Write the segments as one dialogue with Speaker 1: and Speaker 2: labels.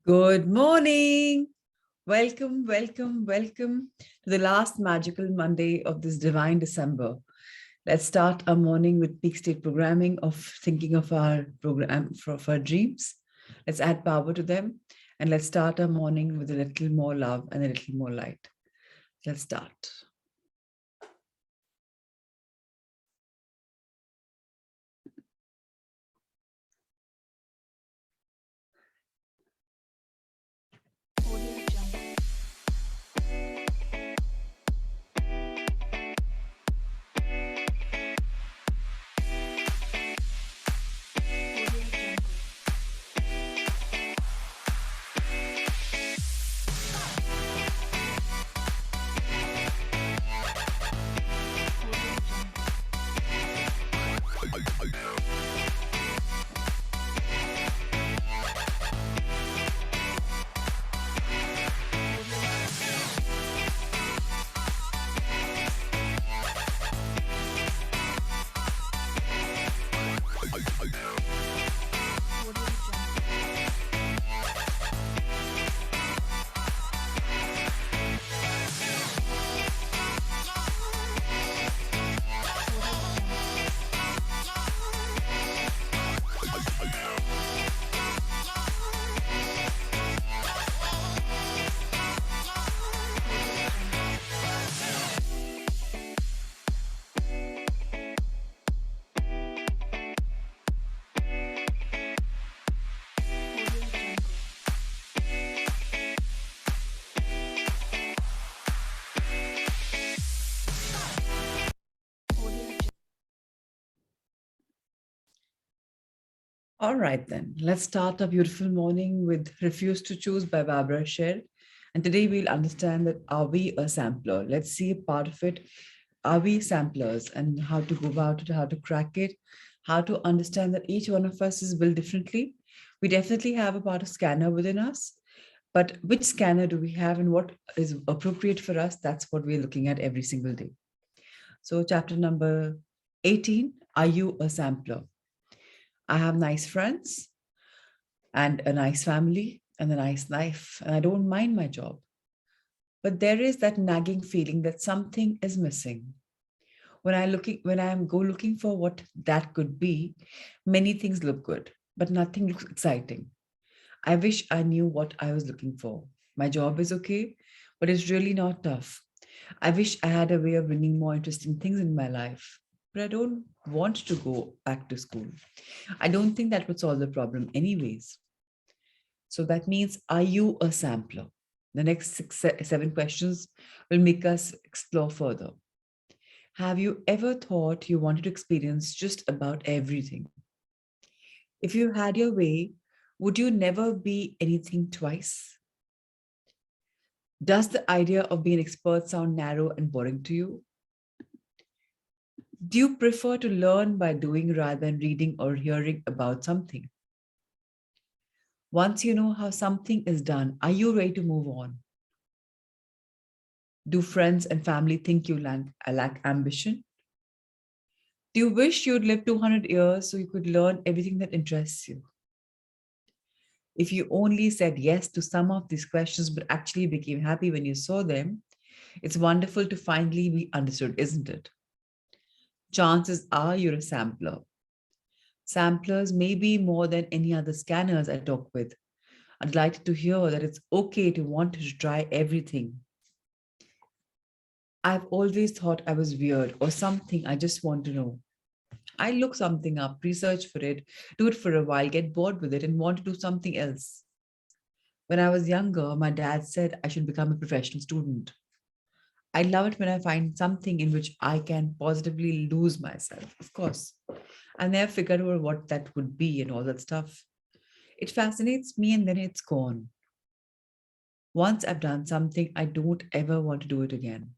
Speaker 1: Good morning. Welcome to the last magical Monday of this divine December. Let's start our morning with peak state programming of thinking of our program of our dreams. Let's add power to them and let's start our morning with a little more love and a little more light. Let's start. All right, then. Let's start a beautiful morning with Refuse to Choose by Barbara Sher. And today we'll understand that are we a sampler? Let's see a part of it. Are we samplers and how to go about it, how to crack it, how to understand that each one of us is built differently. We definitely have a part of scanner within us, but which scanner do we have and what is appropriate for us? That's what we're looking at every single day. So chapter number 18, are you a sampler? I have nice friends and a nice family and a nice life, and I don't mind my job. But there is that nagging feeling that something is missing. When I am go looking for what that could be, many things look good, but nothing looks exciting. I wish I knew what I was looking for. My job is okay, but it's really not tough. I wish I had a way of bringing more interesting things in my life, but I don't want to go back to school. I don't think that would solve the problem, anyways. So that means, are you a sampler? The next seven questions will make us explore further. Have you ever thought you wanted to experience just about everything? If you had your way, would you never be anything twice? Does the idea of being an expert sound narrow and boring to you? Do you prefer to learn by doing rather than reading or hearing about something? Once you know how something is done, are you ready to move on? Do friends and family think you lack ambition? Do you wish you'd live 200 years so you could learn everything that interests you? If you only said yes to some of these questions but actually became happy when you saw them, it's wonderful to finally be understood, isn't it? Chances are you're a sampler. Samplers may be more than any other scanners I talk with. I'm delighted to hear that it's okay to want to try everything. I've always thought I was weird or something I just want to know. I look something up, research for it, do it for a while, get bored with it, and want to do something else. When I was younger, my dad said I should become a professional student. I love it when I find something in which I can positively lose myself. Of course, I never figured out what that would be and all that stuff. It fascinates me and then it's gone. Once I've done something, I don't ever want to do it again.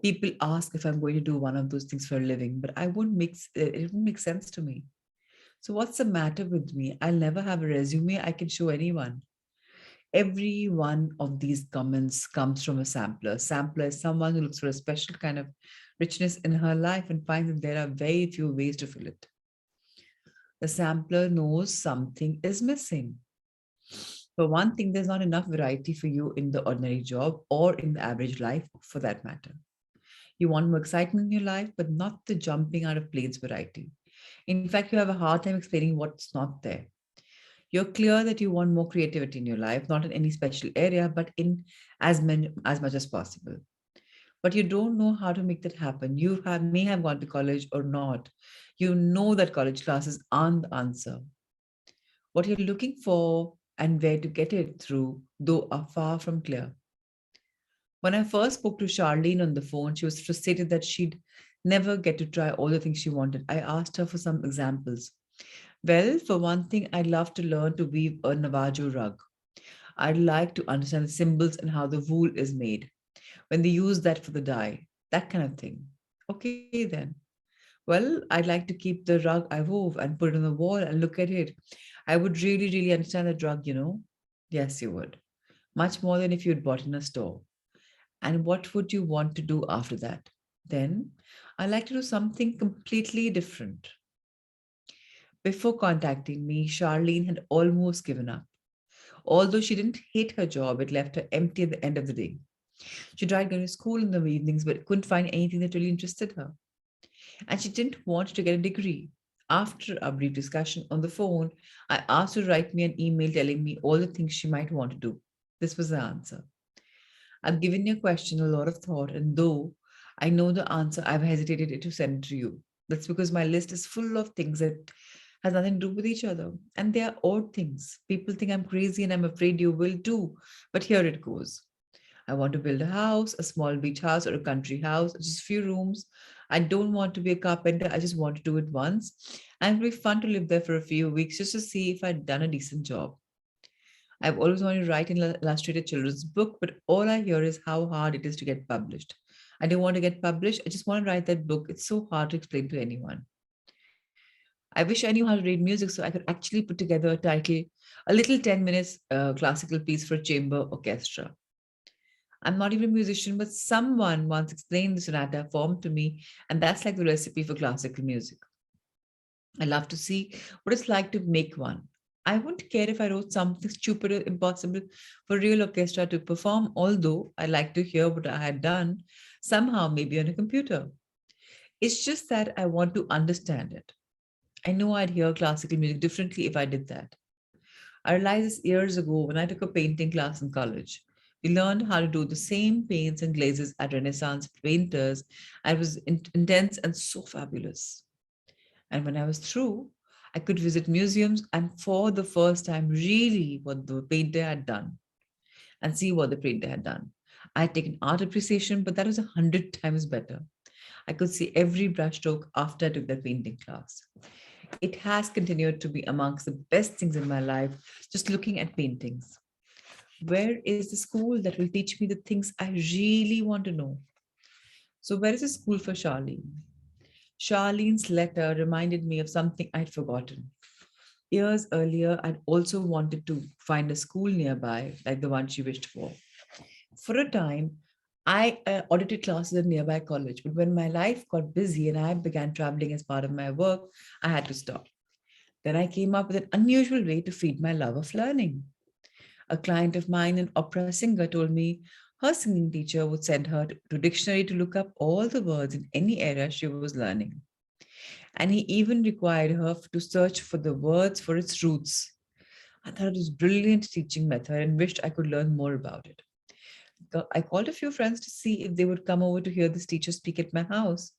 Speaker 1: People ask if I'm going to do one of those things for a living, but it wouldn't make sense to me. So what's the matter with me? I'll never have a resume I can show anyone. Every one of these comments comes from a sampler. Sampler is someone who looks for a special kind of richness in her life and finds that there are very few ways to fill it. The sampler knows something is missing. For one thing, there's not enough variety for you in the ordinary job or in the average life for that matter. You want more excitement in your life, but not the jumping out of planes variety. In fact, you have a hard time explaining what's not there. You're clear that you want more creativity in your life, not in any special area, but in as much as possible. But you don't know how to make that happen. May have gone to college or not. You know that college classes aren't the answer. What you're looking for and where to get it through, though, are far from clear. When I first spoke to Charlene on the phone, she was frustrated that she'd never get to try all the things she wanted. I asked her for some examples. Well, for one thing, I'd love to learn to weave a Navajo rug. I'd like to understand the symbols and how the wool is made, when they use that for the dye, that kind of thing. Okay, then. Well, I'd like to keep the rug I wove and put it on the wall and look at it. I would really, really understand the rug, you know? Yes, you would. Much more than if you'd bought in a store. And what would you want to do after that? Then, I'd like to do something completely different. Before contacting me, Charlene had almost given up. Although she didn't hate her job, it left her empty at the end of the day. She tried going to school in the evenings, but couldn't find anything that really interested her. And she didn't want to get a degree. After a brief discussion on the phone, I asked her to write me an email telling me all the things she might want to do. This was the answer. I've given your question a lot of thought, and though I know the answer, I've hesitated to send it to you. That's because my list is full of things that has nothing to do with each other. And they are odd things. People think I'm crazy and I'm afraid you will too. But here it goes. I want to build a house, a small beach house or a country house, just a few rooms. I don't want to be a carpenter. I just want to do it once. And it'll be fun to live there for a few weeks just to see if I'd done a decent job. I've always wanted to write an illustrated children's book, but all I hear is how hard it is to get published. I don't want to get published. I just want to write that book. It's so hard to explain to anyone. I wish I knew how to read music so I could actually put together a title, a little 10 minutes classical piece for a chamber orchestra. I'm not even a musician, but someone once explained the sonata form to me, and that's like the recipe for classical music. I love to see what it's like to make one. I wouldn't care if I wrote something stupid or impossible for real orchestra to perform, although I like to hear what I had done somehow, maybe on a computer. It's just that I want to understand it. I know I'd hear classical music differently if I did that. I realized this years ago when I took a painting class in college. We learned how to do the same paints and glazes at Renaissance painters, and it was intense and so fabulous. And when I was through, I could visit museums and for the first time really what the painter had done and see what the painter had done. I had taken art appreciation, but that was 100 times better. I could see every brushstroke after I took that painting class. It has continued to be amongst the best things in my life, just looking at paintings. Where is the school that will teach me the things I really want to know? So, where is the school for Charlene? Charlene's letter reminded me of something I'd forgotten. Years earlier, I'd also wanted to find a school nearby, like the one she wished for. For a time, I audited classes at nearby college, but when my life got busy and I began traveling as part of my work, I had to stop. Then I came up with an unusual way to feed my love of learning. A client of mine, an opera singer, told me her singing teacher would send her to dictionary to look up all the words in any area she was learning. And he even required her to search for the words for its roots. I thought it was a brilliant teaching method and wished I could learn more about it. I called a few friends to see if they would come over to hear this teacher speak at my house.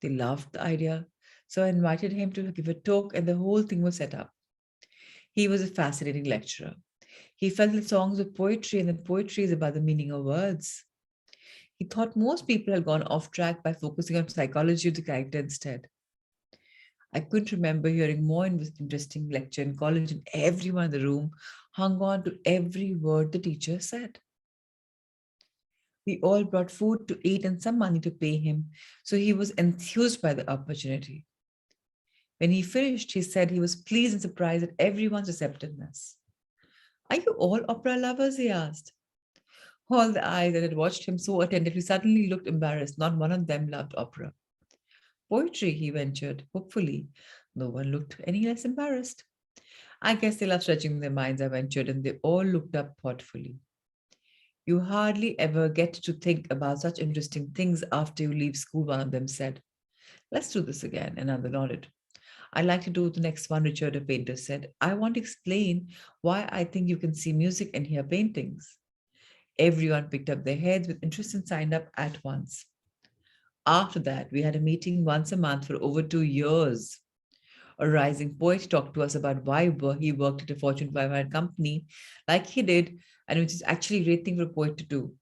Speaker 1: They loved the idea. So I invited him to give a talk, and the whole thing was set up. He was a fascinating lecturer. He felt that songs were poetry and that poetry is about the meaning of words. He thought most people had gone off track by focusing on psychology of the character instead. I couldn't remember hearing more interesting lecture in college, and everyone in the room hung on to every word the teacher said. We all brought food to eat and some money to pay him, so he was enthused by the opportunity. When he finished, he said he was pleased and surprised at everyone's receptiveness. Are you all opera lovers? He asked. All the eyes that had watched him so attentively suddenly looked embarrassed. Not one of them loved opera. Poetry, he ventured, hopefully. No one looked any less embarrassed. I guess they love stretching their minds, I ventured, and they all looked up thoughtfully. You hardly ever get to think about such interesting things after you leave school, one of them said. Let's do this again, another nodded. I'd like to do the next one, Richard, a painter said. I want to explain why I think you can see music and hear paintings. Everyone picked up their heads with interest and signed up at once. After that, we had a meeting once a month for over 2 years. A rising poet talked to us about why he worked at a Fortune 500 company like he did, and which is actually a great thing for a poet to do.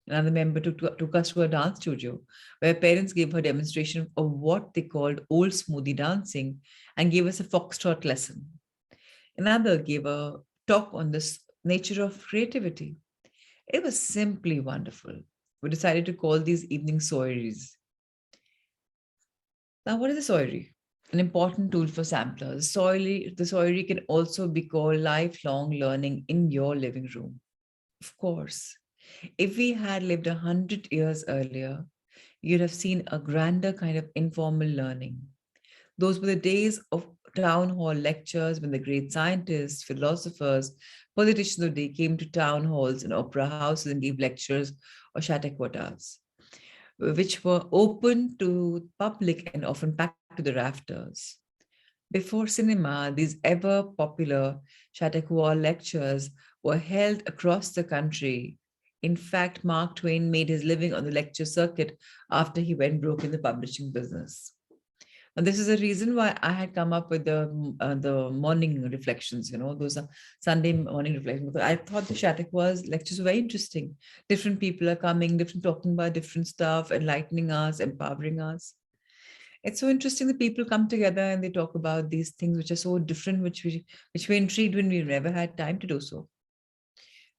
Speaker 1: Another member took us to a dance studio where parents gave her demonstration of what they called old smoothie dancing and gave us a foxtrot lesson. Another gave a talk on this nature of creativity. It was simply wonderful. We decided to call these evening soireries. Now, what is a soirery? An important tool for samplers. The soirery can also be called lifelong learning in your living room. Of course, if we had lived 100 years earlier, you'd have seen a grander kind of informal learning. Those were the days of town hall lectures when the great scientists, philosophers, politicians of the day came to town halls and opera houses and gave lectures or chateauquartas, which were open to public and often packed to the rafters. Before cinema, these ever popular Chautauqua lectures were held across the country. In fact, Mark Twain made his living on the lecture circuit after he went broke in the publishing business. And this is the reason why I had come up with the morning reflections, those are Sunday morning reflections. Because I thought the Chautauqua's lectures were very interesting. Different people are coming, different talking about different stuff, enlightening us, empowering us. It's so interesting that people come together and they talk about these things which are so different, which we intrigued when we never had time to do so.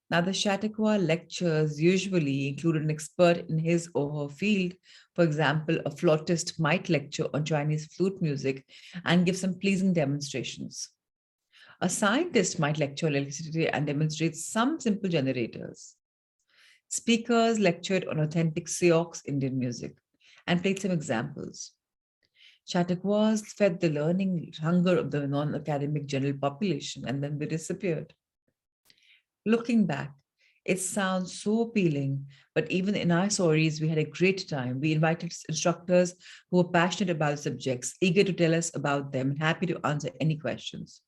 Speaker 1: Now, the Chautauqua lectures usually include an expert in his or her field. For example, a flautist might lecture on Chinese flute music and give some pleasing demonstrations. A scientist might lecture on electricity and demonstrate some simple generators. Speakers lectured on authentic Sioux Indian music and played some examples. Chautauquas fed the learning hunger of the non academic general population and then they disappeared. Looking back, it sounds so appealing, but even in our stories, we had a great time. We invited instructors who were passionate about subjects, eager to tell us about them, and happy to answer any questions.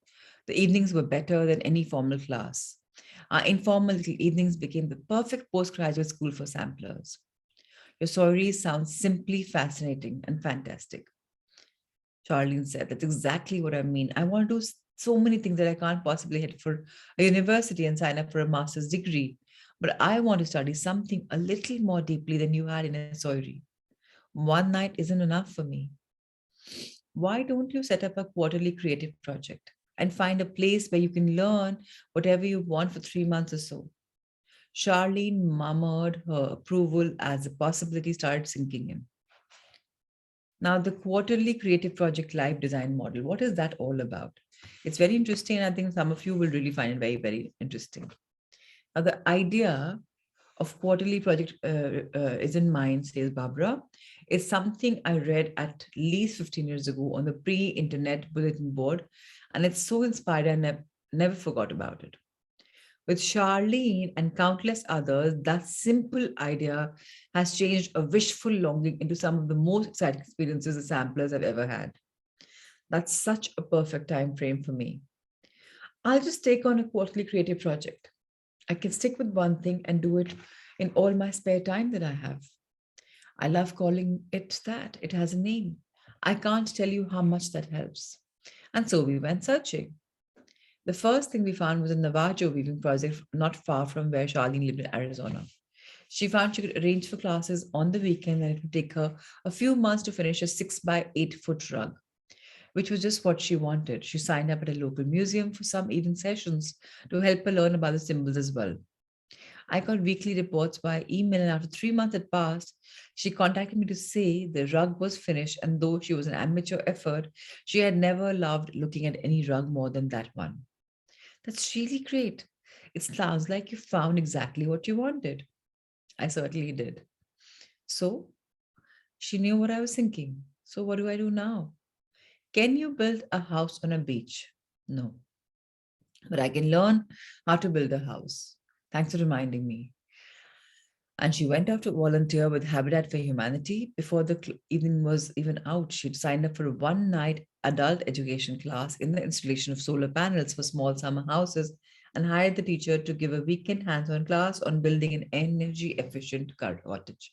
Speaker 1: The evenings were better than any formal class. Our informal little evenings became the perfect postgraduate school for samplers. Your stories sound simply fascinating and fantastic. Charlene said, that's exactly what I mean. I want to do so many things that I can't possibly head for a university and sign up for a master's degree. But I want to study something a little more deeply than you had in a Soiry. One night isn't enough for me. Why don't you set up a quarterly creative project and find a place where you can learn whatever you want for 3 months or so? Charlene murmured her approval as the possibility started sinking in. Now, the quarterly creative project live design model, what is that all about? It's very interesting, and I think some of you will really find it very, very interesting. Now, the idea of quarterly project is in mind, says Barbara, is something I read at least 15 years ago on the pre-internet bulletin board, and it's so inspired I never forgot about it. With Charlene and countless others, that simple idea has changed a wishful longing into some of the most exciting experiences the samplers have ever had. That's such a perfect time frame for me. I'll just take on a quarterly creative project. I can stick with one thing and do it in all my spare time that I have. I love calling it that. It has a name. I can't tell you how much that helps. And so we went searching. The first thing we found was a Navajo weaving project not far from where Charlene lived in Arizona. She found she could arrange for classes on the weekend and it would take her a few months to finish a 6 by 8 foot rug, which was just what she wanted. She signed up at a local museum for some evening sessions to help her learn about the symbols as well. I got weekly reports by email, and after 3 months had passed, she contacted me to say the rug was finished, and though she was an amateur effort, she had never loved looking at any rug more than that one. That's really great. It sounds like you found exactly what you wanted. I certainly did. So she knew what I was thinking. So what do I do now? Can you build a house on a beach? No. but I can learn how to build a house. Thanks for reminding me. And she went off to volunteer with Habitat for Humanity. Before the evening was even out, she'd signed up for a one night adult education class in the installation of solar panels for small summer houses and hired the teacher to give a weekend hands on class on building an energy efficient cottage.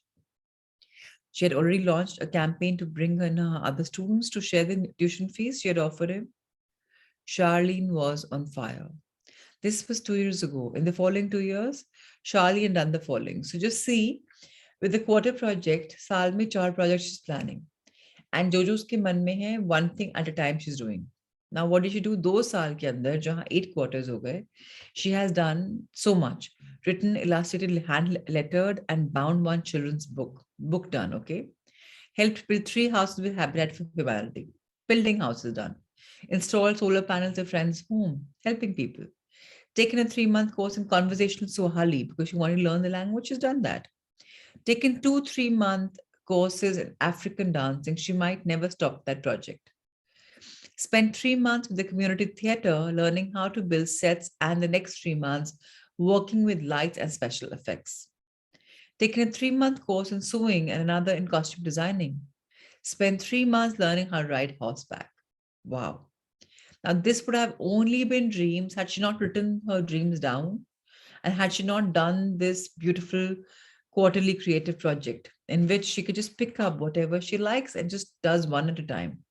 Speaker 1: She had already launched a campaign to bring in her other students to share the tuition fees she had offered him. Charlene was on fire. This was 2 years ago. In the following 2 years, Charlie had done the following. So just see, with the quarter project, साल में 4 projects she's planning. And Jojo's के मन में है one thing at a time she's doing. Now, what did she do? 2 साल के अंदर, जहाँ 8 quarters हो गए, she has done so much. Written, illustrated, hand lettered, and bound one children's book. Book done, okay? Helped build 3 houses with Habitat for Humanity. Building houses done. Installed solar panels at friends' home. Helping people. Taken a 3 month course in conversational Swahili because she wanted to learn the language. She's done that. Taken 2 3 month courses in African dancing. She might never stop that project. Spent 3 months with the community theater learning how to build sets, and the next 3 months working with lights and special effects. Taken a 3 month course in sewing and another in costume designing. Spent 3 months learning how to ride horseback. Wow. Now, this would have only been dreams had she not written her dreams down and had she not done this beautiful quarterly creative project in which she could just pick up whatever she likes and just does one at a time.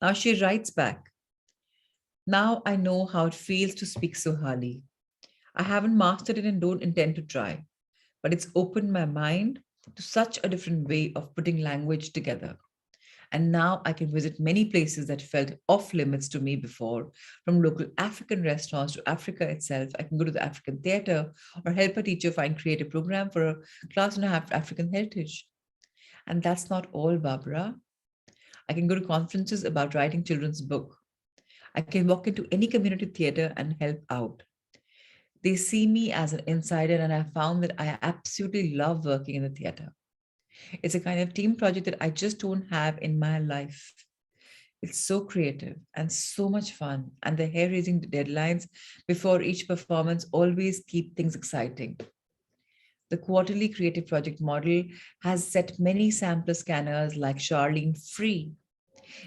Speaker 1: Now she writes back. Now I know how it feels to speak Swahili. I haven't mastered it and don't intend to try, but it's opened my mind to such a different way of putting language together. And now I can visit many places that felt off limits to me before, from local African restaurants to Africa itself. I can go to the African theater or help a teacher find creative program for a class on African heritage. And that's not all, Barbara. I can go to conferences about writing children's book. I can walk into any community theater and help out. They see me as an insider, and I found that I absolutely love working in the theater. It's a kind of team project that I just don't have in my life. It's so creative and so much fun, and the hair raising deadlines before each performance always keep things exciting. The quarterly creative project model has set many sampler scanners like Charlene free.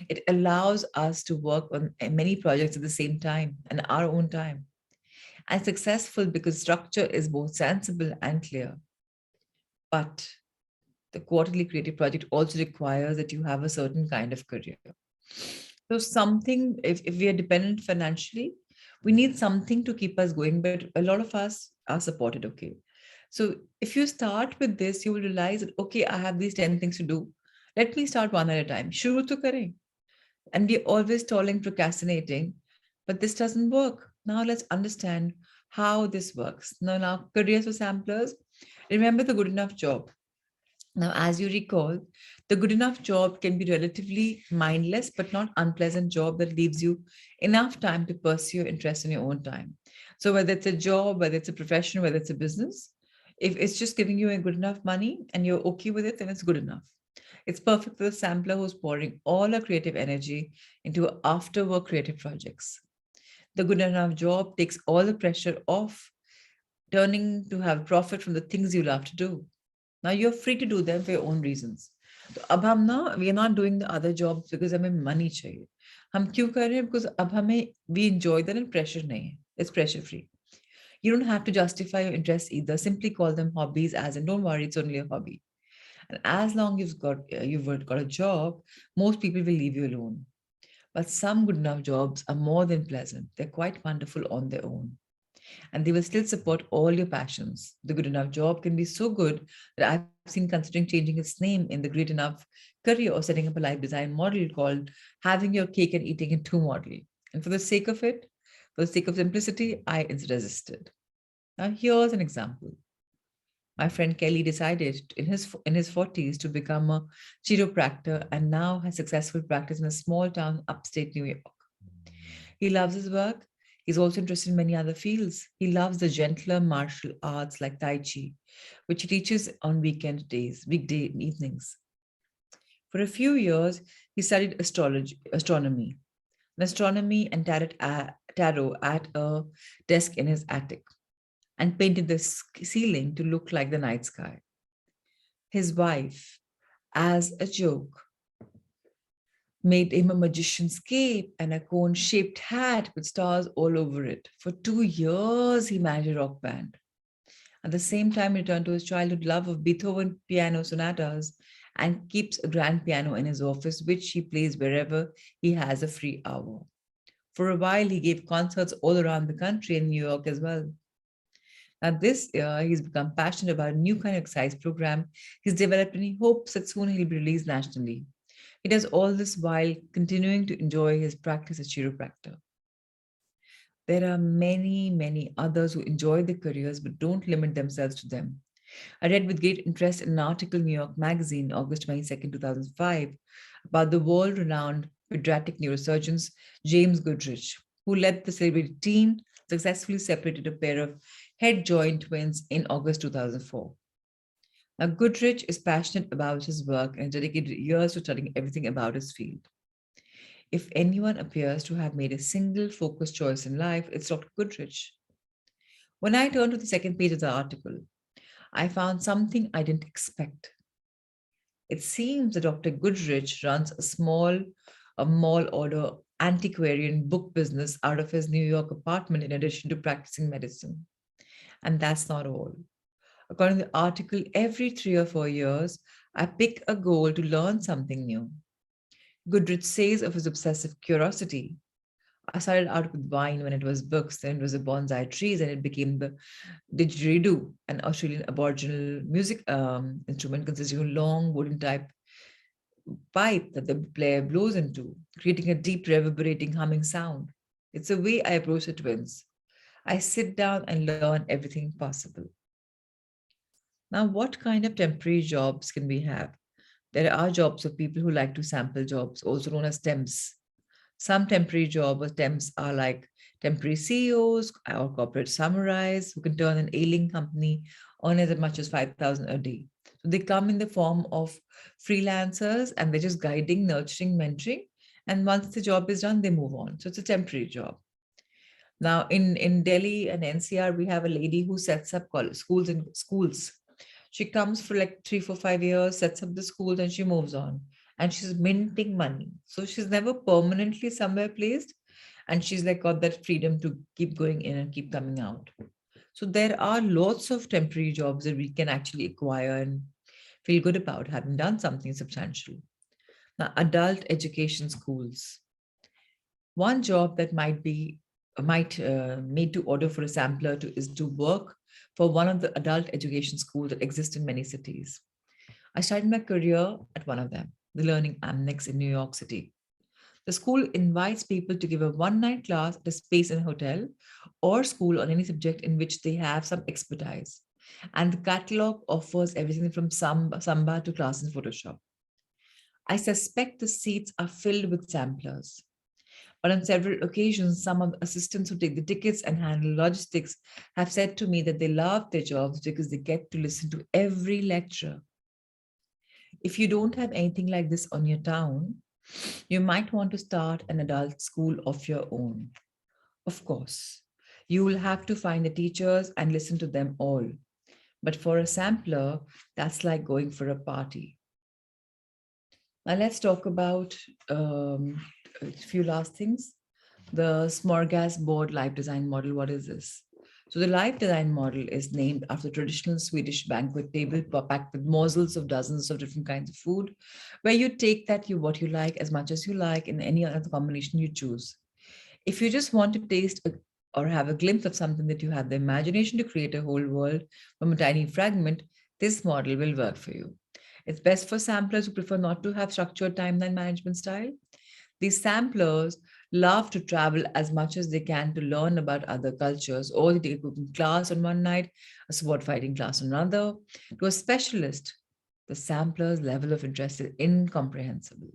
Speaker 1: It allows us to work on many projects at the same time and our own time. And successful because structure is both sensible and clear. But the quarterly creative project also requires that you have a certain kind of career. So something, if we are dependent financially, we need something to keep us going, but a lot of us are supported, okay? So if you start with this, you will realize that, okay, I have these 10 things to do. Let me start one at a time. Shuru to kare. And we're always stalling, procrastinating, but this doesn't work. Now let's understand how this works. Now careers for samplers, remember the good enough job. Now, as you recall, the good enough job can be relatively mindless but not unpleasant job that leaves you enough time to pursue your interest in your own time. So whether it's a job, whether it's a profession, whether it's a business, if it's just giving you a good enough money and you're okay with it, then it's good enough. It's perfect for the sampler who's pouring all her creative energy into after work creative projects. The good enough job takes all the pressure off, turning to have profit from the things you love to do. Now you're free to do them for your own reasons. तो अब हम ना we are not doing the other jobs because हमें money चाहिए. हम क्यों कर रहे हैं? Because अब हमें we enjoy that and pressure नहीं है. It's pressure free. You don't have to justify your interests either. Simply call them hobbies, as in don't worry, it's only a hobby. And as long as you've got a job, most people will leave you alone. But some good enough jobs are more than pleasant. They're quite wonderful on their own. And they will still support all your passions. The good enough job can be so good that I've seen considering changing its name in the great enough career or setting up a life design model called having your cake and eating it too model. And for the sake of it, for the sake of simplicity, I resisted. Now here's an example. My friend Kelly decided in his 40s to become a chiropractor and now has successful practice in a small town upstate New York. He loves his work. He's also interested in many other fields. He loves the gentler martial arts like Tai Chi, which he teaches on weekday evenings. For a few years, he studied astronomy. And astronomy and tarot at a desk in his attic and painted the ceiling to look like the night sky. His wife, as a joke, made him a magician's cape and a cone shaped hat with stars all over it. For 2 years, he managed a rock band. At the same time, he returned to his childhood love of Beethoven piano sonatas and keeps a grand piano in his office, which he plays wherever he has a free hour. For a while, he gave concerts all around the country and New York as well. Now, this year, he's become passionate about a new kind of exercise program he's developed, and he hopes that soon he'll be released nationally. He does all this while continuing to enjoy his practice as chiropractor. There are many, many others who enjoy their careers but don't limit themselves to them. I read with great interest an article in New York Magazine, August 22nd, 2005, about the world renowned pediatric neurosurgeon James Goodrich, who led the celebrated team, successfully separated a pair of head joint twins in August 2004. Now, Goodrich is passionate about his work and dedicated years to studying everything about his field. If anyone appears to have made a single focused choice in life, it's Dr. Goodrich. When I turned to the second page of the article, I found something I didn't expect. It seems that Dr. Goodrich runs a mall order antiquarian book business out of his New York apartment in addition to practicing medicine. And that's not all. According to the article, every 3 or 4 years, I pick a goal to learn something new. Goodrich says of his obsessive curiosity, I started out with wine when it was books, then it was the bonsai trees, and it became the didgeridoo, an Australian Aboriginal music instrument consisting of a long wooden type pipe that the player blows into, creating a deep, reverberating, humming sound. It's the way I approach the twins. I sit down and learn everything possible. Now, what kind of temporary jobs can we have? There are jobs for people who like to sample jobs, also known as temps. Some temporary job or temps are like temporary CEOs or corporate summaries who can turn an ailing company on as much as 5,000 a day. So they come in the form of freelancers and they're just guiding, nurturing, mentoring. And once the job is done, they move on. So it's a temporary job. Now in Delhi and NCR, we have a lady who sets up schools and schools. She comes for like 3, 4, 5 years, sets up the schools, and she moves on. And she's minting money. So she's never permanently somewhere placed. And she's like got that freedom to keep going in and keep coming out. So there are lots of temporary jobs that we can actually acquire and feel good about having done something substantial. Now, adult education schools. One job that might made to order for a sampler to is to work for one of the adult education schools that exist in many cities. I started my career at one of them, the Learning Annex in New York City. The school invites people to give a one-night class at a space in a hotel or school on any subject in which they have some expertise. And the catalog offers everything from samba to class in Photoshop. I suspect the seats are filled with samplers. But on several occasions, some of the assistants who take the tickets and handle logistics have said to me that they love their jobs because they get to listen to every lecture. If you don't have anything like this on your town, you might want to start an adult school of your own. Of course, you will have to find the teachers and listen to them all. But for a sampler, that's like going for a party. Now let's talk about a few last things. The smorgasbord life design model. What is this? So the life design model is named after the traditional Swedish banquet table packed with morsels of dozens of different kinds of food, where you take that you what you like as much as you like in any other combination you choose. If you just want to taste or have a glimpse of something that you have the imagination to create a whole world from a tiny fragment, this model will work for you. It's best for samplers who prefer not to have structured timeline management style. These samplers love to travel as much as they can to learn about other cultures, or they take a cooking class on one night, a sword fighting class on another. To a specialist, the sampler's level of interest is incomprehensible.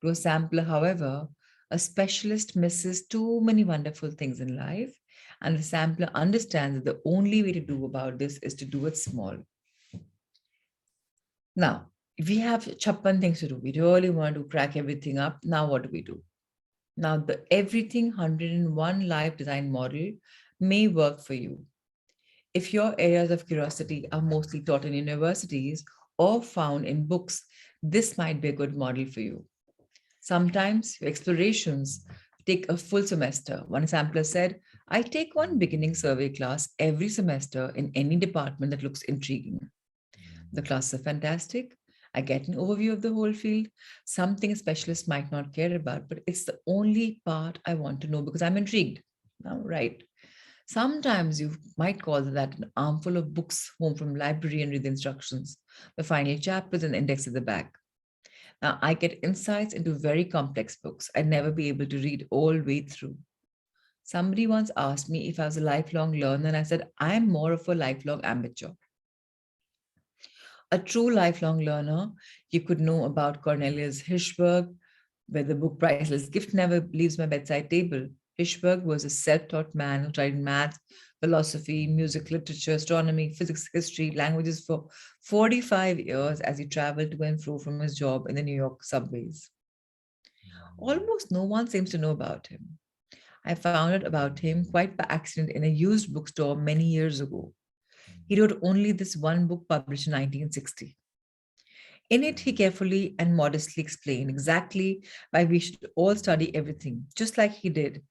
Speaker 1: To a sampler, however, a specialist misses too many wonderful things in life, and the sampler understands that the only way to do about this is to do it small. Now, we have chappan things to do. We really want to crack everything up. Now, what do we do? Now, the everything 101 life design model may work for you. If your areas of curiosity are mostly taught in universities or found in books, this might be a good model for you. Sometimes your explorations take a full semester. One sampler said, I take one beginning survey class every semester in any department that looks intriguing. The classes are fantastic. I get an overview of the whole field, something specialists might not care about, but it's the only part I want to know because I'm intrigued. Now, right. Sometimes you might call that an armful of books home from library and read the instructions, the final chapters and index at the back. Now, I get insights into very complex books I'd never be able to read all the way through. Somebody once asked me if I was a lifelong learner, and I said, I'm more of a lifelong amateur. A true lifelong learner, you could know about Cornelius Hirschberg, where the book Priceless Gift never leaves my bedside table. Hirschberg was a self taught man who tried math, philosophy, music, literature, astronomy, physics, history, languages for 45 years as he traveled to and fro from his job in the New York subways. Almost no one seems to know about him. I found out about him quite by accident in a used bookstore many years ago. He wrote only this one book published in 1960. In it, he carefully and modestly explained exactly why we should all study everything, just like he did,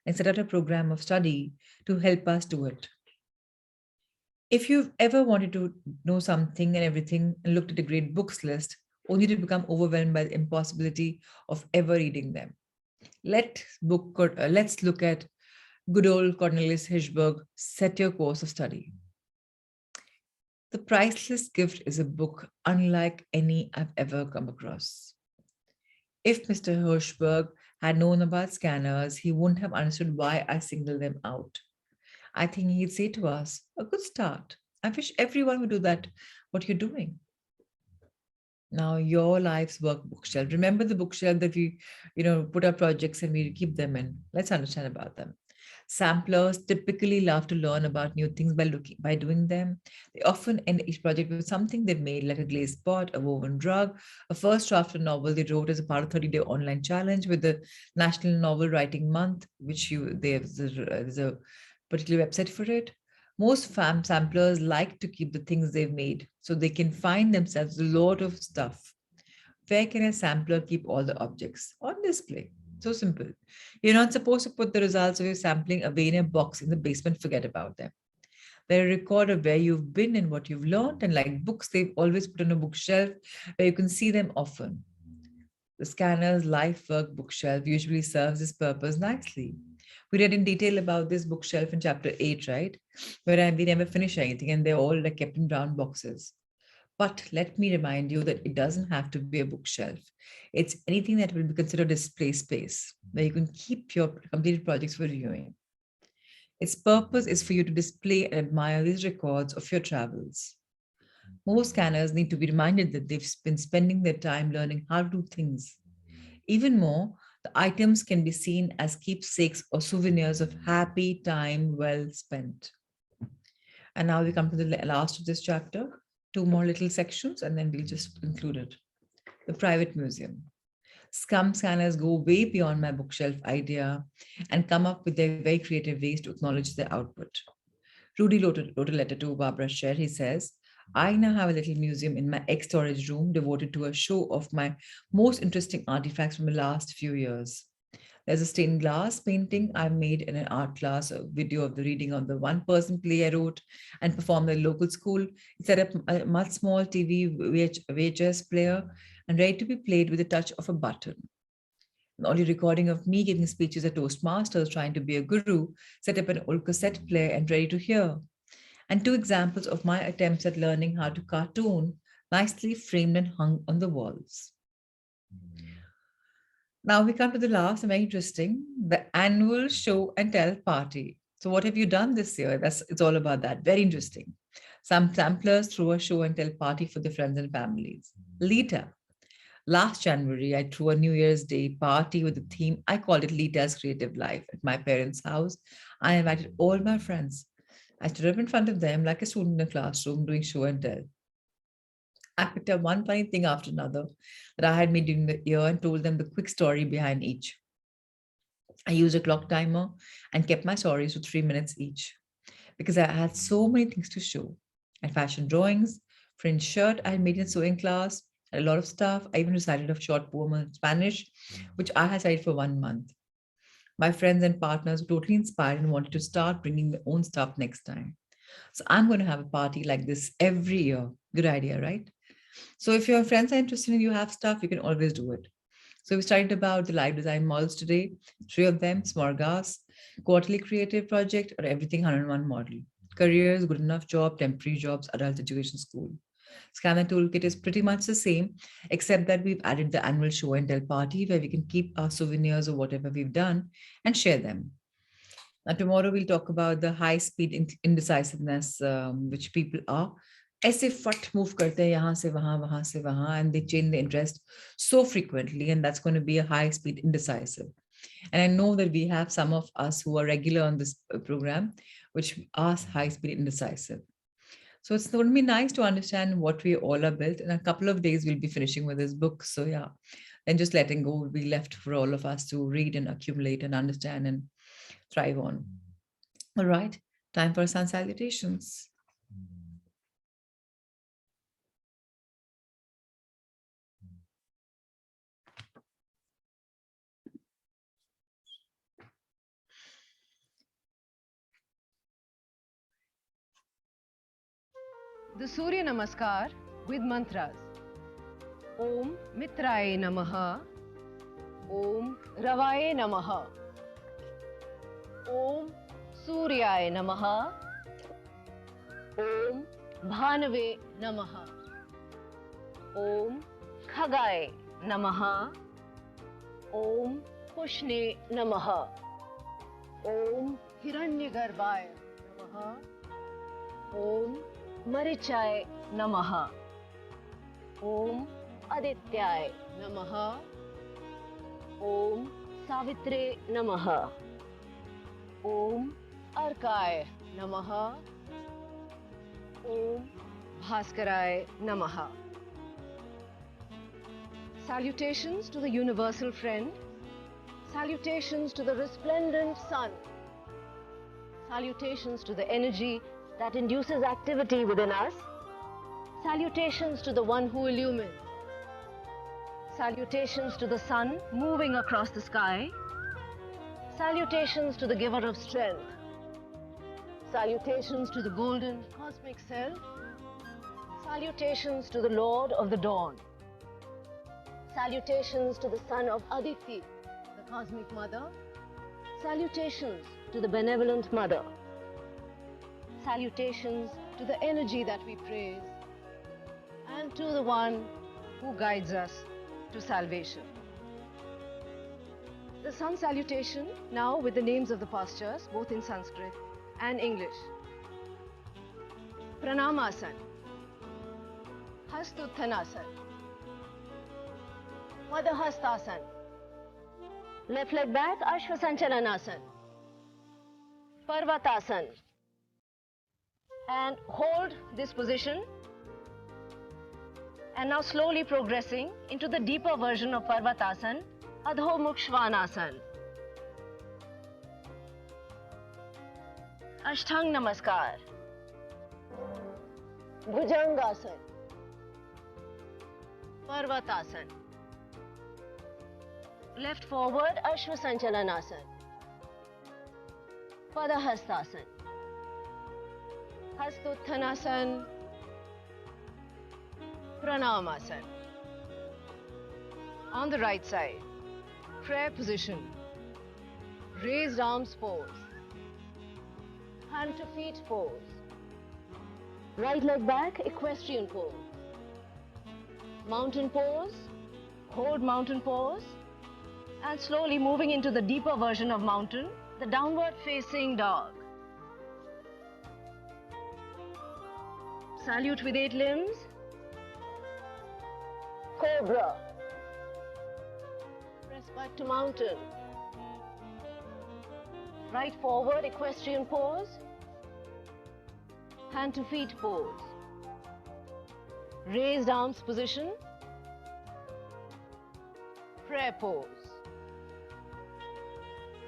Speaker 1: and set out a program of study to help us do it. If you've ever wanted to know something and everything and looked at a great books list, only to become overwhelmed by the impossibility of ever reading them, let's look at good old Cornelius Hirschberg, Set Your Course of Study. The Priceless Gift is a book unlike any I've ever come across. If Mr. Hirschberg had known about scanners, he wouldn't have understood why I singled them out. I think he'd say to us, a good start. I wish everyone would do that, what you're doing. Now, your life's work bookshelf. Remember the bookshelf that we put our projects and we keep them in. Let's understand about them. Samplers typically love to learn about new things by doing them. They often end each project with something they've made, like a glazed pot, a woven rug, a first draft of a novel they wrote as a part of 30-day online challenge with the National Novel Writing Month, which there's a particular website for it. Most samplers like to keep the things they've made so they can find themselves a lot of stuff. Where can a sampler keep all the objects? On display. So simple. You're not supposed to put the results of your sampling away in a box in the basement, forget about them. They're a record of where you've been and what you've learned, and like books, they've always put on a bookshelf where you can see them often. The scanner's life work bookshelf usually serves this purpose nicely. We read in detail about this bookshelf in chapter 8, right? We never finish anything and they're all like kept in brown boxes. But let me remind you that it doesn't have to be a bookshelf. It's anything that will be considered display space where you can keep your completed projects for viewing. Its purpose is for you to display and admire these records of your travels. Most scanners need to be reminded that they've been spending their time learning how to do things. Even more, the items can be seen as keepsakes or souvenirs of happy time well spent. And now we come to the last of this chapter, two more little sections, and then we'll just conclude it. The private museum. Scum scanners go way beyond my bookshelf idea and come up with their very creative ways to acknowledge their output. Rudy wrote a letter to Barbara Sher. He says, I now have a little museum in my ex storage room devoted to a show of my most interesting artifacts from the last few years. There's a stained glass painting I made in an art class, a video of the reading of the one-person play I wrote and performed at a local school. It set up a much small TV VHS player and ready to be played with the touch of a button. An audio recording of me giving speeches at Toastmasters trying to be a guru, set up an old cassette player and ready to hear. And two examples of my attempts at learning how to cartoon, nicely framed and hung on the walls. Now we come to the last and very interesting, the annual show and tell party. So what have you done this year? It's all about that. Very interesting. Some samplers threw a show and tell party for their friends and families. Lita. Last January, I threw a New Year's Day party with the theme. I called it Lita's Creative Life at my parents' house. I invited all my friends. I stood up in front of them like a student in a classroom doing show and tell. I picked up one funny thing after another that I had made during the year and told them the quick story behind each. I used a clock timer and kept my stories to 3 minutes each because I had so many things to show. And fashion drawings, French shirt I had made in sewing class, and a lot of stuff. I even recited a short poem in Spanish, which I had studied for 1 month. My friends and partners were totally inspired and wanted to start bringing their own stuff next time. So I'm going to have a party like this every year. Good idea, right? So if your friends are interested and you have stuff, you can always do it. So we studied about the live design models today, three of them, Smargas, quarterly creative project, or everything 101 model. Careers, good enough job, temporary jobs, adult education school. Scanner toolkit is pretty much the same, except that we've added the annual show and tell party where we can keep our souvenirs or whatever we've done and share them. Now, tomorrow we'll talk about the high speed indecisiveness which people are. ऐसे फट move करते हैं यहाँ से वहां से वहां and they change the interest so frequently, and that's going to be a high speed indecisive. And I know that we have some of us who are regular on this program which are high speed indecisive. So it's going to be nice to understand what we all are built. In a couple of days we'll be finishing with this book, so yeah, then just letting go will be left for all of us to read and accumulate and understand and thrive on. All right, time for sun salutations.
Speaker 2: The Surya Namaskar with mantras. Om Mitraye Namaha. Om Ravaye Namaha. Om Suryaye Namaha. Om Bhanave Namaha. Om Khagaye Namaha. Om Pushne Namaha. Om Hiranyagarbhaye Namaha. Om Marichaye Namaha. Om Adityaye Namaha. Om Savitre Namaha. Om Arkaye Namaha. Om Bhaskaraye Namaha. Salutations to the universal friend. Salutations to the resplendent sun. Salutations to the energy that induces activity within us. Salutations to the one who illumines. Salutations to the sun moving across the sky. Salutations to the giver of strength. Salutations to the golden cosmic self. Salutations to the Lord of the dawn. Salutations to the son of Aditi, the cosmic mother. Salutations to the benevolent mother. Salutations to the energy that we praise, and to the one who guides us to salvation. The sun salutation now with the names of the postures, both in Sanskrit and English. Pranamasan, Hastuthanasan, Padhastasan, left leg back, Ashvasanchalanasan, Parvatasan, and hold this position, and now slowly progressing into the deeper version of Parvatasan, Adho Mukh Shvanasan. Ashtang Namaskar, Bhujangasan, Parvatasan, left forward Ashvasanchalanasan, Padahastasan, Hastuthanasan, Pranamasan. On the right side, prayer position, raised arms pose, hand to feet pose, right leg back, equestrian pose, mountain pose, hold mountain pose, and slowly moving into the deeper version of mountain, the downward facing dog. Salute with 8 limbs, cobra, press back to mountain, right forward equestrian pose, hand to feet pose, raised arms position, prayer pose,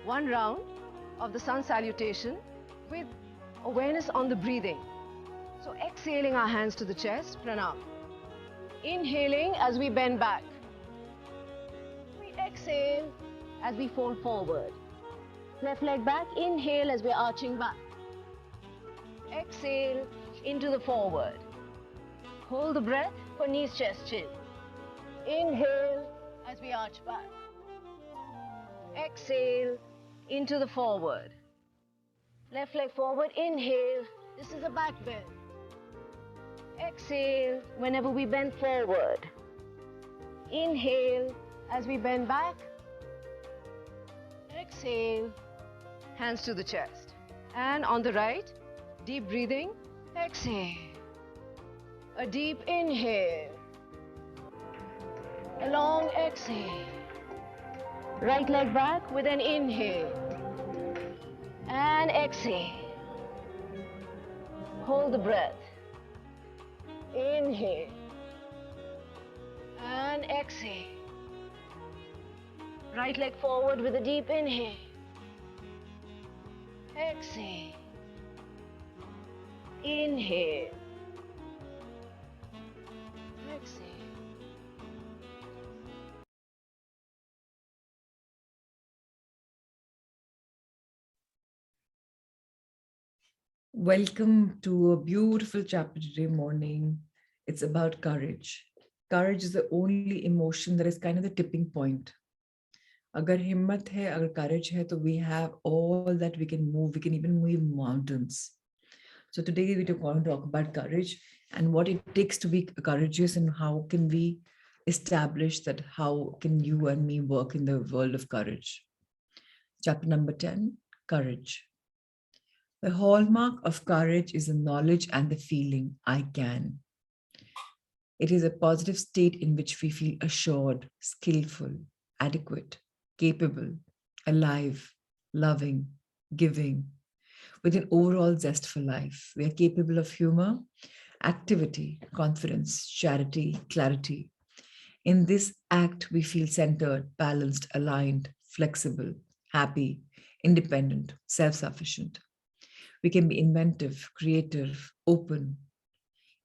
Speaker 2: one round of the sun salutation with awareness on the breathing. So exhaling our hands to the chest, pranam. Inhaling as we bend back. We exhale as we fold forward. Left leg back, inhale as we're arching back. Exhale into the forward. Hold the breath for knees, chest, chin. Inhale as we arch back. Exhale into the forward. Left leg forward, inhale. This is a back bend. Exhale whenever we bend forward. Inhale as we bend back. Exhale, hands to the chest. And on the right, deep breathing. Exhale. A deep inhale. A long exhale. Right leg back with an inhale. And exhale. Hold the breath. Inhale. And exhale. Right leg forward with a deep inhale. Exhale. Inhale. Exhale.
Speaker 1: Welcome to a beautiful chapter today morning. It's about courage. Courage is the only emotion that is kind of the tipping point. Agar himmat hai, agar courage hai, तो we have all that we can move. We can even move mountains. So today we want to talk about courage and what it takes to be courageous and how can we establish that how can you and me work in the world of courage. Chapter number 10, courage. The hallmark of courage is the knowledge and the feeling, I can. It is a positive state in which we feel assured, skillful, adequate, capable, alive, loving, giving, with an overall zest for life. We are capable of humor, activity, confidence, charity, clarity. In this act, we feel centered, balanced, aligned, flexible, happy, independent, self-sufficient. We can be inventive, creative, open,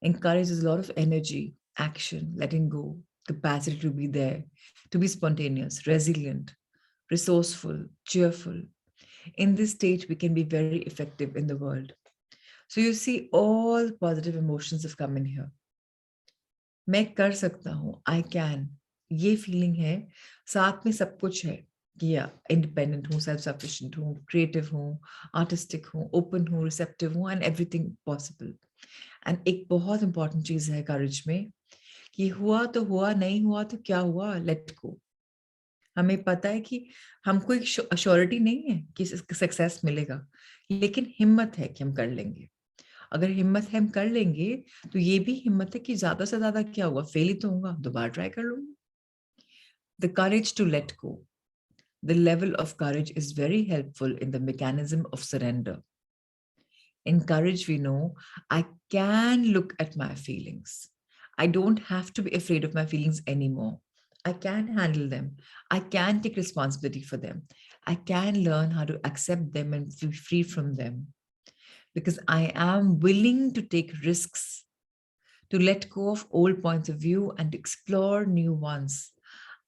Speaker 1: encourages a lot of energy, action, letting go, capacity to be there, to be spontaneous, resilient, resourceful, cheerful. In this state, we can be very effective in the world. So you see, all positive emotions have come in here. मैं कर सकता हूँ, I can. ये feeling है, साथ में सब कुछ है. Yeah, independent हूँ, self-sufficient हूँ, creative हूँ, artistic हूँ, open हूँ, receptive हूँ, and everything possible. And एक बहुत important चीज है courage में कि हुआ तो हुआ, नहीं हुआ तो क्या हुआ, let go. हमें पता है कि हमको एक अश्योरिटी नहीं है कि सक्सेस मिलेगा, लेकिन हिम्मत है कि हम कर लेंगे. अगर हिम्मत है हम कर लेंगे तो ये भी हिम्मत है कि ज्यादा से ज्यादा क्या होगा, फेल ही तो होगा, दोबारा ट्राई कर लूंगा. The courage to let go. The level of courage is very helpful in the mechanism of surrender. In courage, we know I can look at my feelings. I don't have to be afraid of my feelings anymore. I can handle them. I can take responsibility for them. I can learn how to accept them and be free from them. Because I am willing to take risks, to let go of old points of view and explore new ones.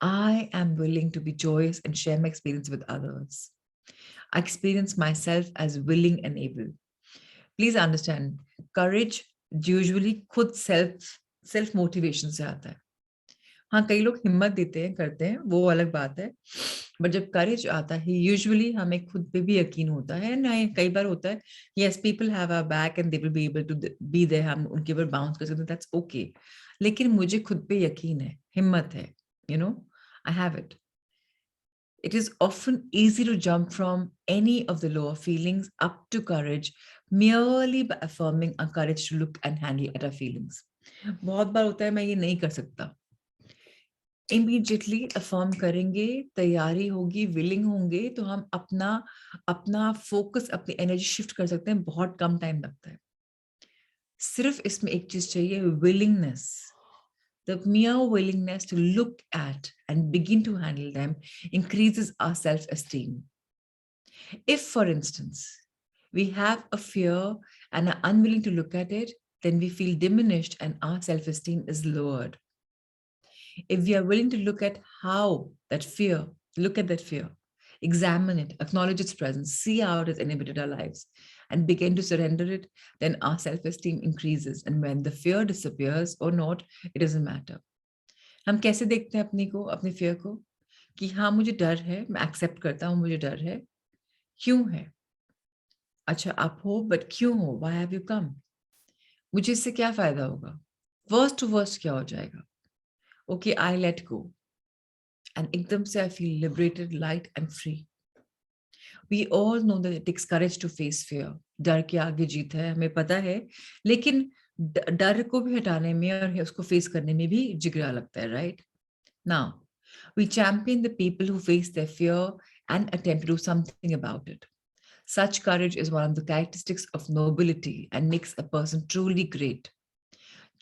Speaker 1: I am willing to be joyous and share my experience with others. I experience myself as willing and able. Please understand, courage usually खुद self motivation से आता है. हाँ, कई लोग हिम्मत देते हैं, करते हैं, वो अलग बात है. बट जब करेज आता है, यूजुअली हमें खुद पे भी यकीन होता है. नहीं, कई बार होता है, yes, people have our back and they will be able to be there. हम उनके ऊपर बाउंस कर सकते हैं, that's okay. लेकिन मुझे खुद पे यकीन है, हिम्मत है, you know, I have it. It is often easy to jump from any of the lower feelings up to courage merely by affirming our courage to look and handle at our feelings. बहुत बार होता है मैं ये नहीं कर सकता. Immediately affirm करेंगे, तैयारी होगी, willing होंगे, तो हम अपना focus, अपनी energy shift कर सकते हैं. बहुत कम time लगता है. सिर्फ इसमें एक चीज चाहिए, willingness. The mere willingness to look at and begin to handle them increases our self-esteem. If, for instance, we have a fear and are unwilling to look at it, then we feel diminished and our self esteem is lowered. If we are willing to look at how that fear, look at that fear, examine it, acknowledge its presence, see how it has inhibited our lives, and begin to surrender it, then our self esteem increases. And when the fear disappears or not, it doesn't matter. हम कैसे देखते हैं अपनी को, अपने fear को, कि हाँ मुझे डर है, मैं एक्सेप्ट करता हूँ मुझे डर है, क्यों है? अच्छा आप हो बट क्यों हो? Why have you come? मुझे इससे क्या फायदा होगा? वर्स्ट टू वर्स्ट क्या हो जाएगा? Okay I let go and एकदम से I feel liberated, light and free. We all know that it takes courage to face fear. डर के आगे जीत है, हमें पता है, लेकिन डर को भी हटाने में और उसको फेस करने में भी जिगरा लगता है, right? Now we champion the people who face their fear and attempt to do something about it. Such courage is one of the characteristics of nobility and makes a person truly great.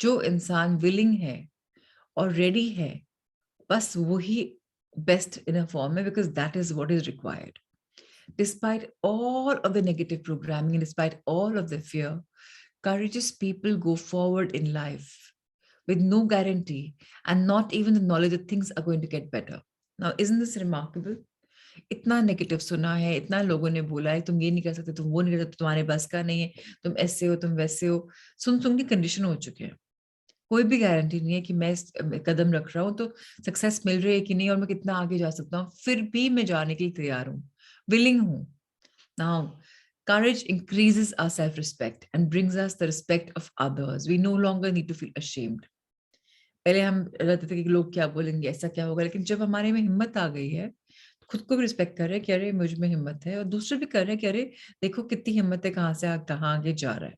Speaker 1: जो इंसान willing है और ready है, बस वही best in a form है, because that is what is required. Despite all of the negative programming and despite all of the fear, courageous people go forward in life with no guarantee and not even the knowledge that things are going to get better. Now, isn't this remarkable? इतना negative सुना है, इतना लोगों ने बोला है, तुम ये नहीं कर सकते, तुम वो नहीं कर सकते, तुम्हारे बस का नहीं है, तुम ऐसे हो, तुम वैसे हो, सुन सुन के कंडीशन हो चुके हैं. कोई भी गारंटी नहीं है कि मैं कदम रख रहा हूँ तो सक्सेस मिल रही है कि नहीं और मैं कितना आगे जा सकता हूँ. फिर भी मैं जाने के लिए तैयार हूँ, विलिंग हूँ. Now courage increases our self-respect and brings us the respect of others. We no longer need to feel ashamed. पहले हम रहते थे कि लोग क्या बोलेंगे, ऐसा क्या होगा, लेकिन जब हमारे में हिम्मत आ गई है, खुद को भी रिस्पेक्ट कर रहे हैं कि अरे मुझ में हिम्मत है, और दूसरे भी कर रहे हैं कि अरे देखो कितनी हिम्मत है, कहाँ से कहाँ आगे जा रहा है.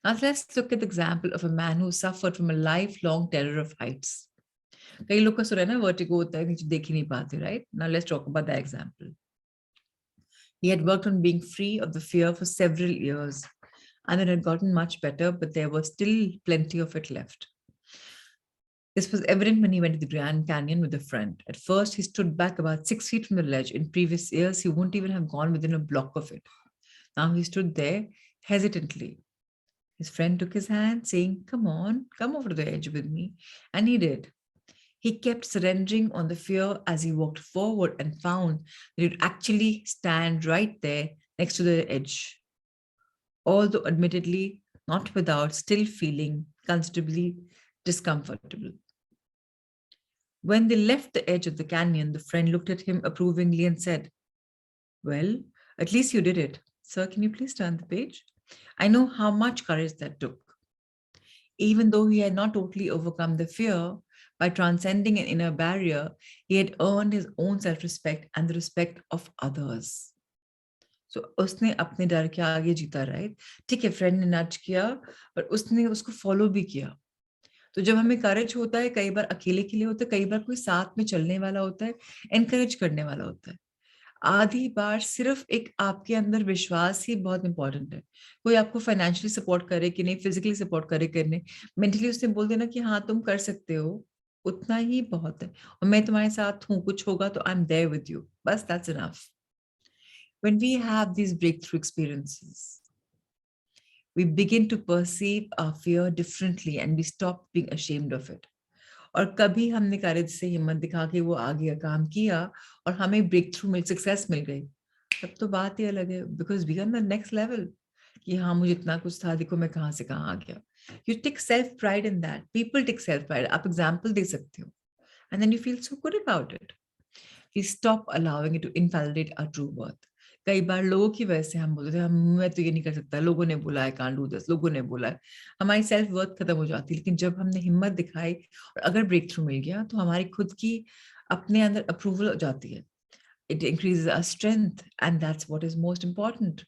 Speaker 1: Now let's look at the example of a man who suffered from a lifelong terror of heights. कई लोग का सुना है ना, वर्टिगो होता है, नीचे देख ही नहीं पाते, right? Now let's talk about that example. He had worked on being free of the fear for several years, and it had gotten much better, but there was still plenty of it left. This was evident when he went to the Grand Canyon with a friend. At first, he stood back about 6 feet from the ledge. In previous years, he wouldn't even have gone within a block of it. Now he stood there hesitantly. His friend took his hand, saying, "Come on, come over to the edge with me." And he did. He kept surrendering on the fear as he walked forward and found that he would actually stand right there next to the edge. Although admittedly not without still feeling considerably discomfortable. When they left the edge of the canyon, the friend looked at him approvingly and said, "Well, at least you did it. Sir, can you please turn the page? I know how much courage that took." Even though he had not totally overcome the fear, by transcending an inner barrier, he had earned his own self-respect and the respect of others. So उसने अपने डर के आगे जीता, right? ठीक है, friend ने नच किया, पर उसने उसको फॉलो भी किया. तो जब हमें करेज होता है, कई बार अकेले के लिए होता है, कई बार कोई साथ में चलने वाला होता है, एनकरेज करने वाला होता है. आधी बार सिर्फ एक आपके अंदर विश्वास ही बहुत इंपॉर्टेंट है. कोई आपको फाइनेंशियली सपोर्ट करे कि नहीं, फिजिकली सपोर्ट करे कि नहीं, मेंटली उसने बोल देना कि हाँ तुम कर सकते हो, उतना ही बहुत है. और मैं तुम्हारे साथ हूँ, कुछ होगा तो I am there with you, बस that's enough. When we have these breakthrough experiences, we begin to perceive our fear differently and we stop being ashamed of it. और कभी हमने करेज से हिम्मत दिखा के वो आगे काम किया और हमें ब्रेक थ्रू मिल, सक्सेस मिल गई, तब तो बात ही अलग है, because we are the next level कि हाँ मुझे इतना कुछ था, देखो मैं कहाँ से कहाँ आ गया. You take self pride in that. People take self pride. आप एग्जाम्पल दे सकते हो and then you feel so good about it. We stop allowing it to invalidate our true worth. कई बार लोगों की वजह से हम बोलते थे हम, मैं तो ये नहीं कर सकता, लोगों ने बोला है, कांट डू दिस, लोगों ने बोला है, हमारी सेल्फ वर्थ खत्म हो जाती है. लेकिन जब हमने हिम्मत दिखाई और अगर ब्रेक थ्रू मिल गया तो हमारी खुद की अपने अंदर अप्रूवल हो जाती है. It increases our strength, and that's what is most important.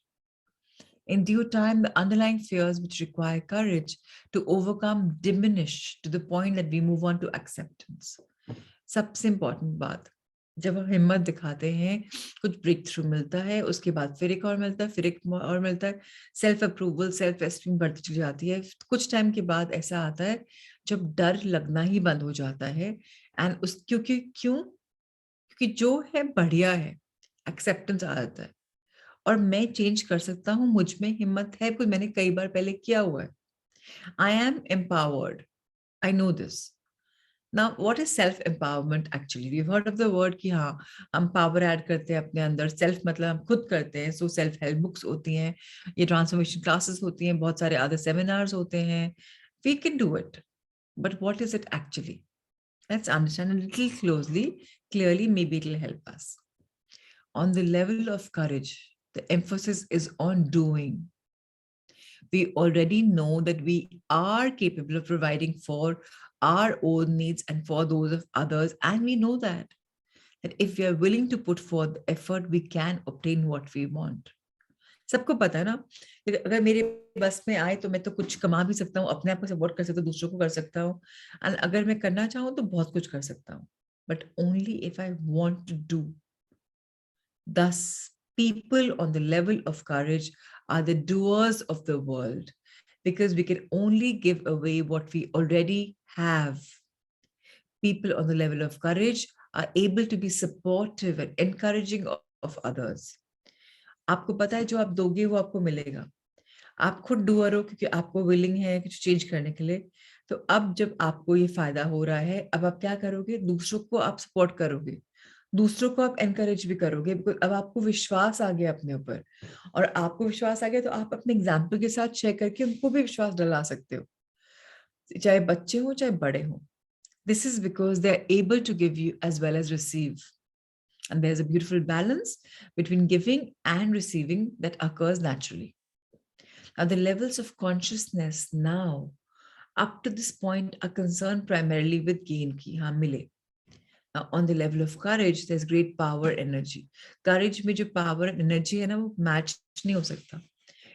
Speaker 1: In due time, the underlying fears which require courage to overcome diminish to the point that we move on to acceptance. सबसे important बात, जब हम हिम्मत दिखाते हैं, कुछ break through मिलता है, उसके बाद फिर एक और मिलता है, फिर एक और मिलता है, सेल्फ अप्रूवल, सेल्फ एस्टीम बढ़ती चली जाती है. कुछ टाइम के बाद ऐसा आता है जब डर लगना ही बंद हो जाता है. एंड उस क्योंकि जो है बढ़िया है, एक्सेप्टेंस आ जाता है. और मैं चेंज कर सकता हूँ, मुझ में हिम्मत है, कुछ मैंने कई बार पहले किया हुआ है. I M empowered. I know this. Now, what is self-empowerment actually? We've heard of the word कि हाँ हम power add करते हैं अपने अंदर. Self मतलब हम खुद करते हैं. So self help books होती हैं, ये transformation classes होती हैं, बहुत सारे other seminars होते हैं. We can do it. But what is it actually? Let's understand a little closely. Clearly, maybe it'll help us. On the level of courage, the emphasis is on doing. We already know that we are capable of providing for our own needs and for those of others. And we know that if we are willing to put forth effort, we can obtain what we want. सबको पता है ना कि अगर मेरे बस में आए तो मैं तो कुछ कमा भी सकता हूँ, अपने आप को सपोर्ट कर सकता हूँ, दूसरों को कर सकता हूँ. और अगर मैं करना चाहूँ तो बहुत कुछ कर सकता हूँ. But only if I want to do. Thus, people on the level of courage are the doers of the world because we can only give away what we already have. People on the level of courage are able to be supportive and encouraging of others. आपको पता है जो आप दोगे वो आपको मिलेगा. आप खुद डूअर हो क्योंकि आपको विलिंग है कुछ चेंज करने के लिए. तो अब जब आपको ये फायदा हो रहा है, अब आप क्या करोगे? दूसरों को आप सपोर्ट करोगे, दूसरों को आप एनकरेज भी करोगे, बिकॉज अब आपको विश्वास आ गया अपने ऊपर. और आपको विश्वास आ गया तो आप अपने एग्जाम्पल के साथ शेयर करके उनको भी विश्वास दिला सकते हो, चाहे बच्चे हो चाहे बड़े हो. This is because they are able to give you as well as receive. And there's a beautiful balance between giving and receiving that occurs naturally. Now, the levels of consciousness now, up to this point, are concerned primarily with gain ki haan mile. Now, on the level of courage, there's great power, energy. Courage में जो power and energy है ना वो match नहीं हो सकता.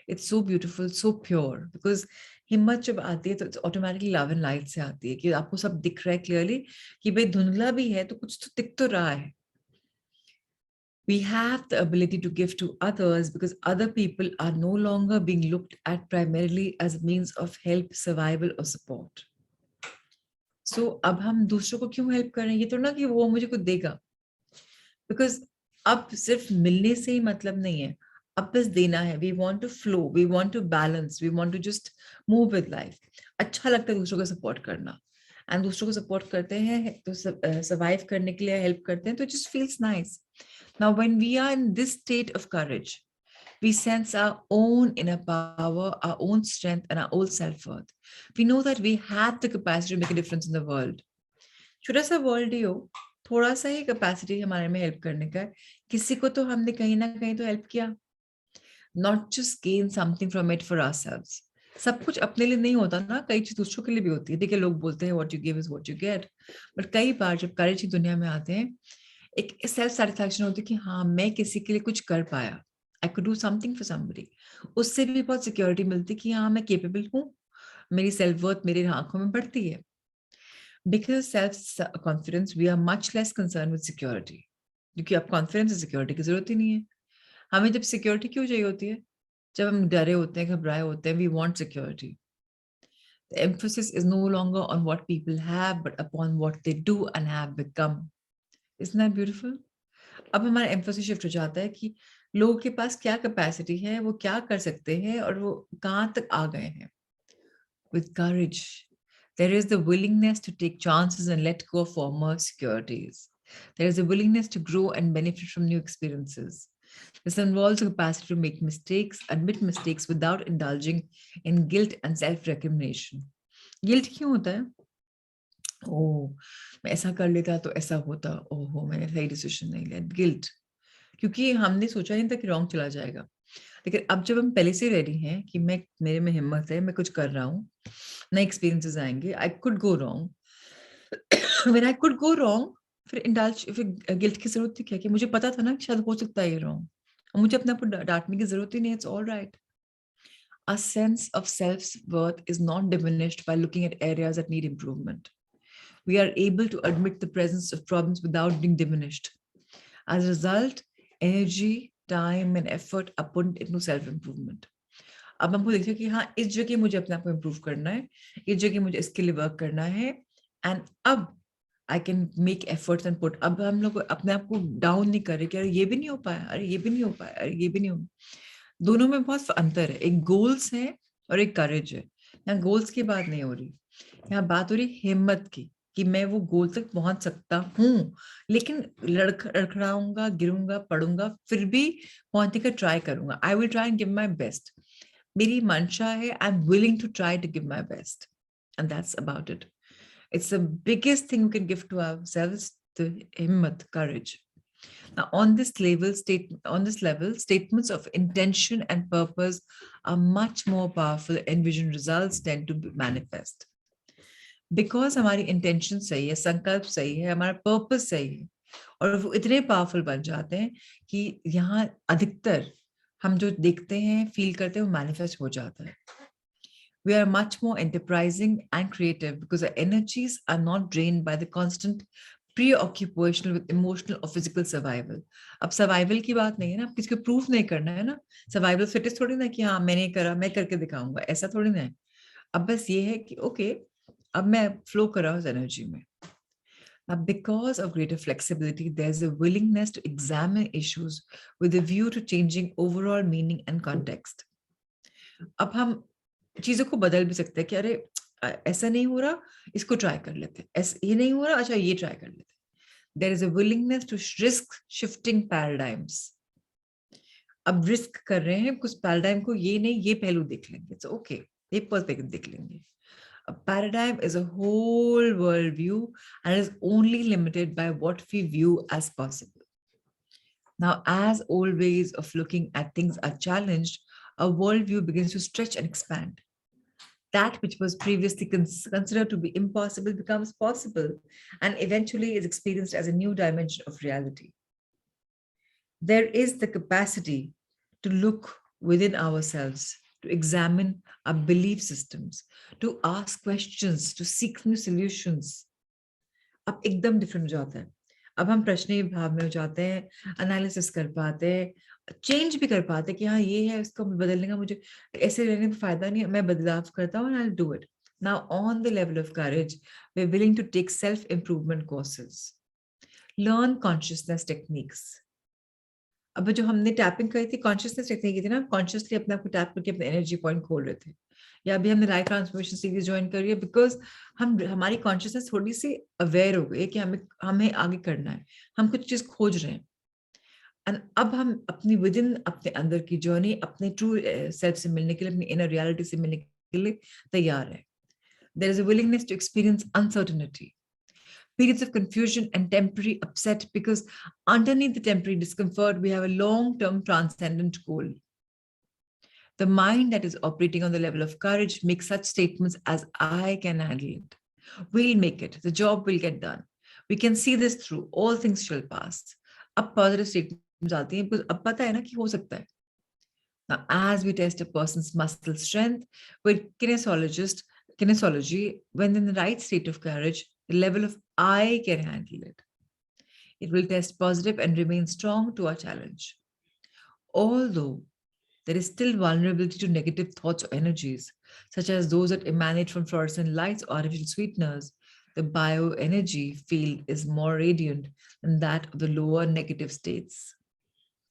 Speaker 1: It's so beautiful, so pure. Because हिम्मत जब आती है तो it's automatically love and light से आती है कि आपको सब दिख रहा है clearly कि भाई धुंधला भी है तो कुछ तो दिख तो रहा है. We have the ability to give to others because other people are no longer being looked at primarily as a means of help, survival or support. So अब हम दूसरों को क्यों हेल्प कर रहे हैं? ये तो ना कि वो मुझे कुछ देगा. Because अब सिर्फ मिलने से ही मतलब नहीं है, अब बस देना है. We want to flow, we want to balance, we want to just move with life. अच्छा लगता है दूसरों को सपोर्ट करना. एंड दूसरों को सपोर्ट करते हैं तो सर्वाइव करने के लिए हेल्प करते हैं तो just feels nice. Now, when we are in this state of courage, we sense our own inner power, our own strength, and our own self-worth. We know that we have the capacity to make a difference in the world. छोटा सा world ही हो, थोड़ा सा ही capacity हमारे में help करने का है. किसी को तो हमने कहीं ना कहीं तो हेल्प किया. Not just gain something from it for ourselves. सब कुछ अपने लिए नहीं होता ना, कई चीज दूसरों के लिए भी होती है. देखिए लोग बोलते हैं what you give is what you get, but कई बार जब करेज की दुनिया में आते हैं एक सेल्फ सेटिस्फैक्शन होती है कि हाँ मैं किसी के लिए कुछ कर पाया. I could do something for somebody. उससे भी बहुत सिक्योरिटी मिलती कि हाँ मैं केपेबल हूँ, मेरी सेल्फ वर्थ मेरी आंखों में बढ़ती है. Because self confidence we are much less concern with security. क्योंकि अब कॉन्फिडेंस और सिक्योरिटी की जरूरत ही नहीं है. हमें जब सिक्योरिटी क्यों चाहिए होती है? जब हम डरे होते हैं, घबराए होते हैं, we want security. The emphasis is no longer on what people have, but upon what they do and have become. Isn't that beautiful? अब हमारा एम्फोसिस शिफ्ट हो जाता है कि लोगों के पास क्या कैपेसिटी है, वो क्या कर सकते हैं और वो कहाँ तक आ गए हैं. With courage, there is the willingness to take chances and let go of former securities. There is a willingness to grow and benefit from new experiences. This involves the capacity to make mistakes, admit mistakes without indulging in guilt and self-recrimination. Guilt क्यों होता है? ओह मैं ऐसा कर लेता तो ऐसा होता, ओहो मैंने सही डिसीजन नहीं लिया. गिल्ट क्योंकि हमने सोचा नहीं था कि रॉन्ग चला जाएगा. लेकिन अब जब हम पहले से रेडी हैं कि मैं मेरे में हिम्मत है, मैं कुछ कर रहा हूँ, नए एक्सपीरियंसेस आएंगे, I could go wrong. When I could go wrong फिर इंडल्ज फिर गिल्ट की जरूरत थी क्या? कि मुझे पता था ना कि शायद हो सकता है ये रॉन्ग और मुझे अपने आप को डांटने की जरूरत ही नहीं. It's all right. Our sense of self-worth is not diminished by looking at areas that need improvement. We are able to admit the presence of problems without being diminished. As a result, energy, time and effort are put into self-improvement. अब हमको देखते हैं कि हाँ इस जगह मुझे अपने आप को इम्प्रूव करना है, इस जगह मुझे इसके लिए वर्क करना है. एंड अब I can make efforts and put. अब हम लोग अपने आप को डाउन नहीं कर रहे कि अरे ये भी नहीं हो पाया, अरे ये भी नहीं हो पाया, अरे ये भी नहीं हो. दोनों में बहुत अंतर है. एक गोल्स है और एक करेज है. यहाँ गोल्स की बात नहीं हो रही, यहाँ बात हो रही हिम्मत की, कि मैं वो गोल तक पहुंच सकता हूँ, लेकिन लड़खड़ाऊंगा, गिरूंगा, पढ़ूंगा, फिर भी पहुंचने का ट्राई करूंगा. I will try and give my best. मेरी मंशा है, I am willing to try to give my best, and that's about it. It's the biggest thing we can give to ourselves, the himmat, courage. Now, on this level, statements of intention and purpose are much more powerful, and vision results tend to manifest. Because हमारी intention सही है, संकल्प सही है, हमारा purpose सही है, और वो इतने powerful बन जाते हैं कि यहाँ अधिकतर हम जो देखते हैं, feel करते हैं, वो manifest हो जाता है. We are much more enterprising and creative because our energies are not drained by the constant preoccupation with emotional or physical survival. अब survival की बात नहीं है ना, अब किसी को proof नहीं करना है ना. Survival fitness थोड़ी ना कि हाँ मैंने करा, मैं करके दिखाऊंगा, ऐसा थोड़ी ना है. अब बस ये है कि okay, अब मैं flow कर रहा हूँ उस energy में. Now, because of greater flexibility, there's a willingness to examine issues with a view to changing overall meaning and context. अब हम चीजों को बदल भी सकते हैं कि अरे ऐसा नहीं हो रहा, इसको ट्राई कर लेते हैं, ऐसा ये नहीं हो रहा, अच्छा ये ट्राई कर लेते हैं. There is a willingness to risk shifting paradigms. अब रिस्क कर रहे हैं कुछ पैराडाइम को, ये नहीं ये पहलू देख लेंगे, इट्स ओके, ये पर्सपेक्टिव देख लेंगे. A paradigm is a whole world view and is only limited by what we view as possible. Now, as old ways of looking at things are challenged, a worldview begins to stretch and expand. That which was previously considered to be impossible becomes possible and eventually is experienced as a new dimension of reality. There is the capacity to look within ourselves, to examine our belief systems, to ask questions, to seek new solutions. अब एकदम different हो जाता है. अब हम प्रश्न भाव में हो जाते हैं, एनालिसिस कर पाते हैं, चेंज भी कर पाते हैं कि हाँ ये है, इसको बदलने का मुझे ऐसे रहने में फायदा नहीं है, मैं बदलाव करता हूँ, I'll do it. Now, on the level of courage, we're willing to take self-improvement courses, learn consciousness techniques. अब जो हमने टैपिंग करी थी, कॉन्शियसनेस टेक्निक की थी ना, कॉन्शियसली अपने आप को टैप करके अपने एनर्जी पॉइंट खोल रहे थे. या अभी हमने लाइफ ट्रांसफॉर्मेशन सीरीज ज्वाइन करी है बिकॉज हमारी कॉन्शियसनेस थोड़ी सी अवेयर हो गई है कि हमें आगे करना है, हम कुछ चीज खोज रहे हैं. एंड अब हम अपनी विद इन अपने अंदर की जर्नी, अपने ट्रू सेल्फ से मिलने के लिए, अपनी इनर रियलिटी से मिलने के लिए तैयार है. There is a willingness to experience uncertainty, periods of confusion and temporary upset, because underneath the temporary discomfort, we have a long-term transcendent goal. The mind that is operating on the level of courage makes such statements as, I can handle it. We'll make it. The job will get done. We can see this through. All things shall pass. अब positive statements आती हैं because अब पता है ना कि हो सकता है. Now, as we test a person's muscle strength with kinesiology, when in the right state of courage, the level of I can handle it. It will test positive and remain strong to our challenge. Although there is still vulnerability to negative thoughts or energies, such as those that emanate from fluorescent lights or artificial sweeteners, the bioenergy field is more radiant than that of the lower negative states.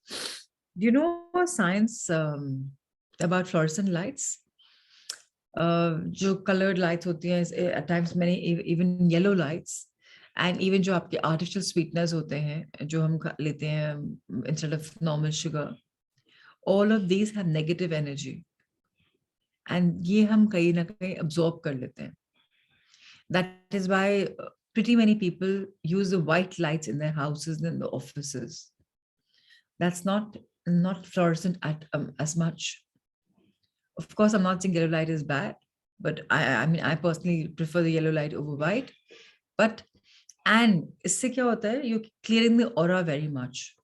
Speaker 1: Do you know science about fluorescent lights? जो colored lights होती हैं, at times many even yellow lights, and even जो आपके artificial sweeteners होते हैं जो हम लेते हैं instead of normal sugar, all of these have negative energy, and ये हम कहीं ना कहीं absorb कर लेते हैं. That is why pretty many people use the white lights in their houses and in the offices. That's not fluorescent as much. Of course, I'm not saying yellow light is bad, but I mean, I personally prefer the yellow light over white. But, and इससे क्या होता है? You're clearing the aura very much.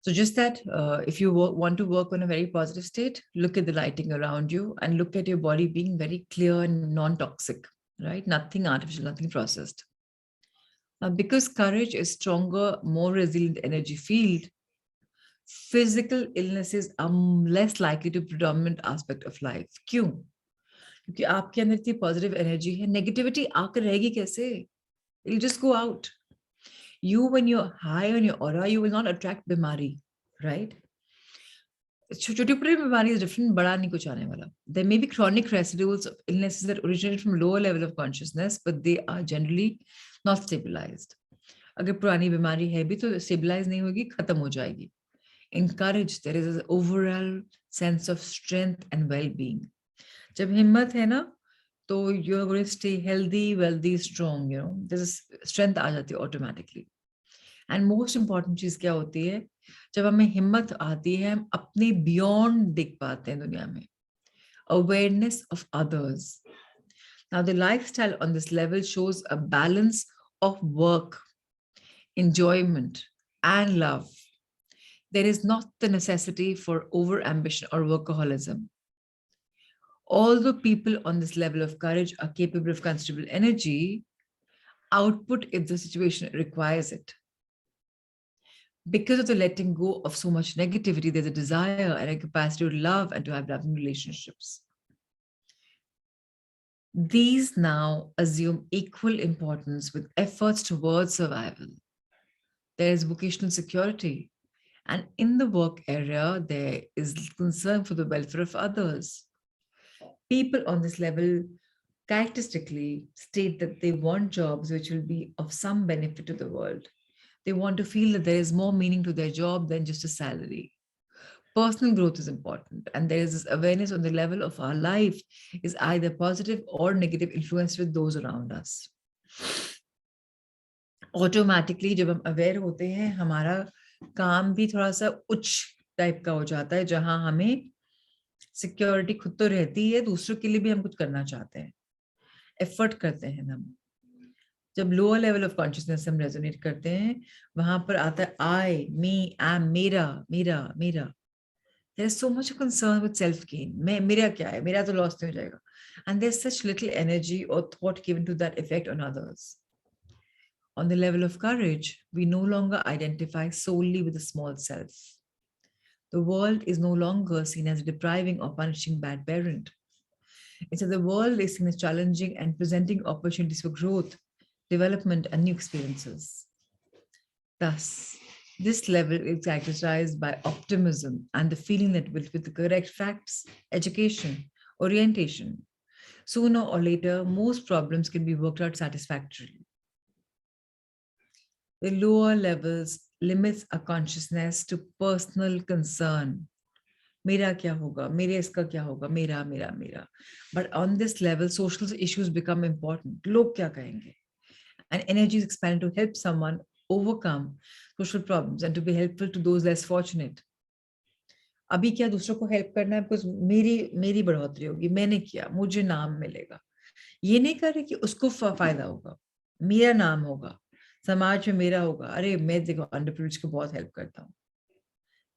Speaker 1: So just that, if you want to work on a very positive state, look at the lighting around you and look at your body being very clear and non-toxic, right? Nothing artificial, nothing processed. Because courage is stronger, more resilient energy field, physical illnesses are less likely to be predominant aspect of life. क्यों? क्योंकि आपके अंदर इतनी positive energy है, negativity आकर रहेगी कैसे? It'll just go out. You, when you're high on your aura, you will not attract bimari, right? छोटी बीमारी is different, बड़ा नहीं कुछ आने वाला. There may be chronic residuals of illnesses that originate from lower level of consciousness, but they are generally not stabilized. अगर पुरानी बीमारी है भी तो stabilize नहीं होगी, खत्म हो जाएगी. Encourage, there is an overall sense of strength and well-being. जब हिम्मत है ना, तो you're going to stay healthy, wealthy, strong, you know, there's strength आ जाती है automatically. एंड मोस्ट इंपॉर्टेंट चीज क्या होती है, जब हमें हिम्मत आती है हम अपने बियॉन्ड देख पाते हैं दुनिया में. Awareness of others. Now the lifestyle on this level shows a balance of work, enjoyment and love. There is not the necessity for over ambition or workaholism. Although people on this level of courage are capable of considerable energy, output if the situation requires it. Because of the letting go of so much negativity, there's a desire and a capacity to love and to have loving relationships. These now assume equal importance with efforts towards survival. There is vocational security, and in the work area, there is concern for the welfare of others. People on this level characteristically state that they want jobs which will be of some benefit to the world. They want to feel that there is more meaning to their job than just a salary. Personal growth is important, and there is this awareness on the level of our life is either positive or negative influence with those around us. Automatically, जब हम aware होते हैं, हमारा काम भी थोड़ा सा उच्च टाइप का हो जाता है, जहां हमें सिक्योरिटी खुद तो रहती है, दूसरों के लिए भी हम कुछ करना चाहते हैं, एफर्ट करते हैं हम. जब लोअर लेवल ऑफ कॉन्शियसनेस हम रेजोनेट करते हैं, वहां पर आता है आई, मी, एम, मेरा, मेरा, मेरा. There is so much concern with self gain. मैं, मेरा क्या है, मेरा तो लॉस नहीं हो जाएगा. And there is such little energy और thought given to that effect on others. On the level of courage, we no longer identify solely with the small self. The world is no longer seen as a depriving or punishing bad parent. Instead, the world is seen as challenging and presenting opportunities for growth, development, and new experiences. Thus, this level is characterized by optimism and the feeling that with the correct facts, education, orientation, sooner or later, most problems can be worked out satisfactorily. The lower levels limits our consciousness to personal concern. मेरा क्या होगा, मेरे इसका क्या होगा, मेरा, मेरा, मेरा. But on this level, social issues become important. लोग क्या कहेंगे? And energy is expanded to help someone overcome social problems and to be helpful to those less fortunate. अभी क्या दूसरों को हेल्प करना है, बिकॉज मेरी मेरी बढ़ोतरी होगी, मैंने किया, मुझे नाम मिलेगा. ये नहीं कर रहे कि उसको फायदा होगा, मेरा नाम होगा, समाज में मेरा होगा. अरे मैं देखो अंडर प्रिविलेज को बहुत हेल्प करता हूँ.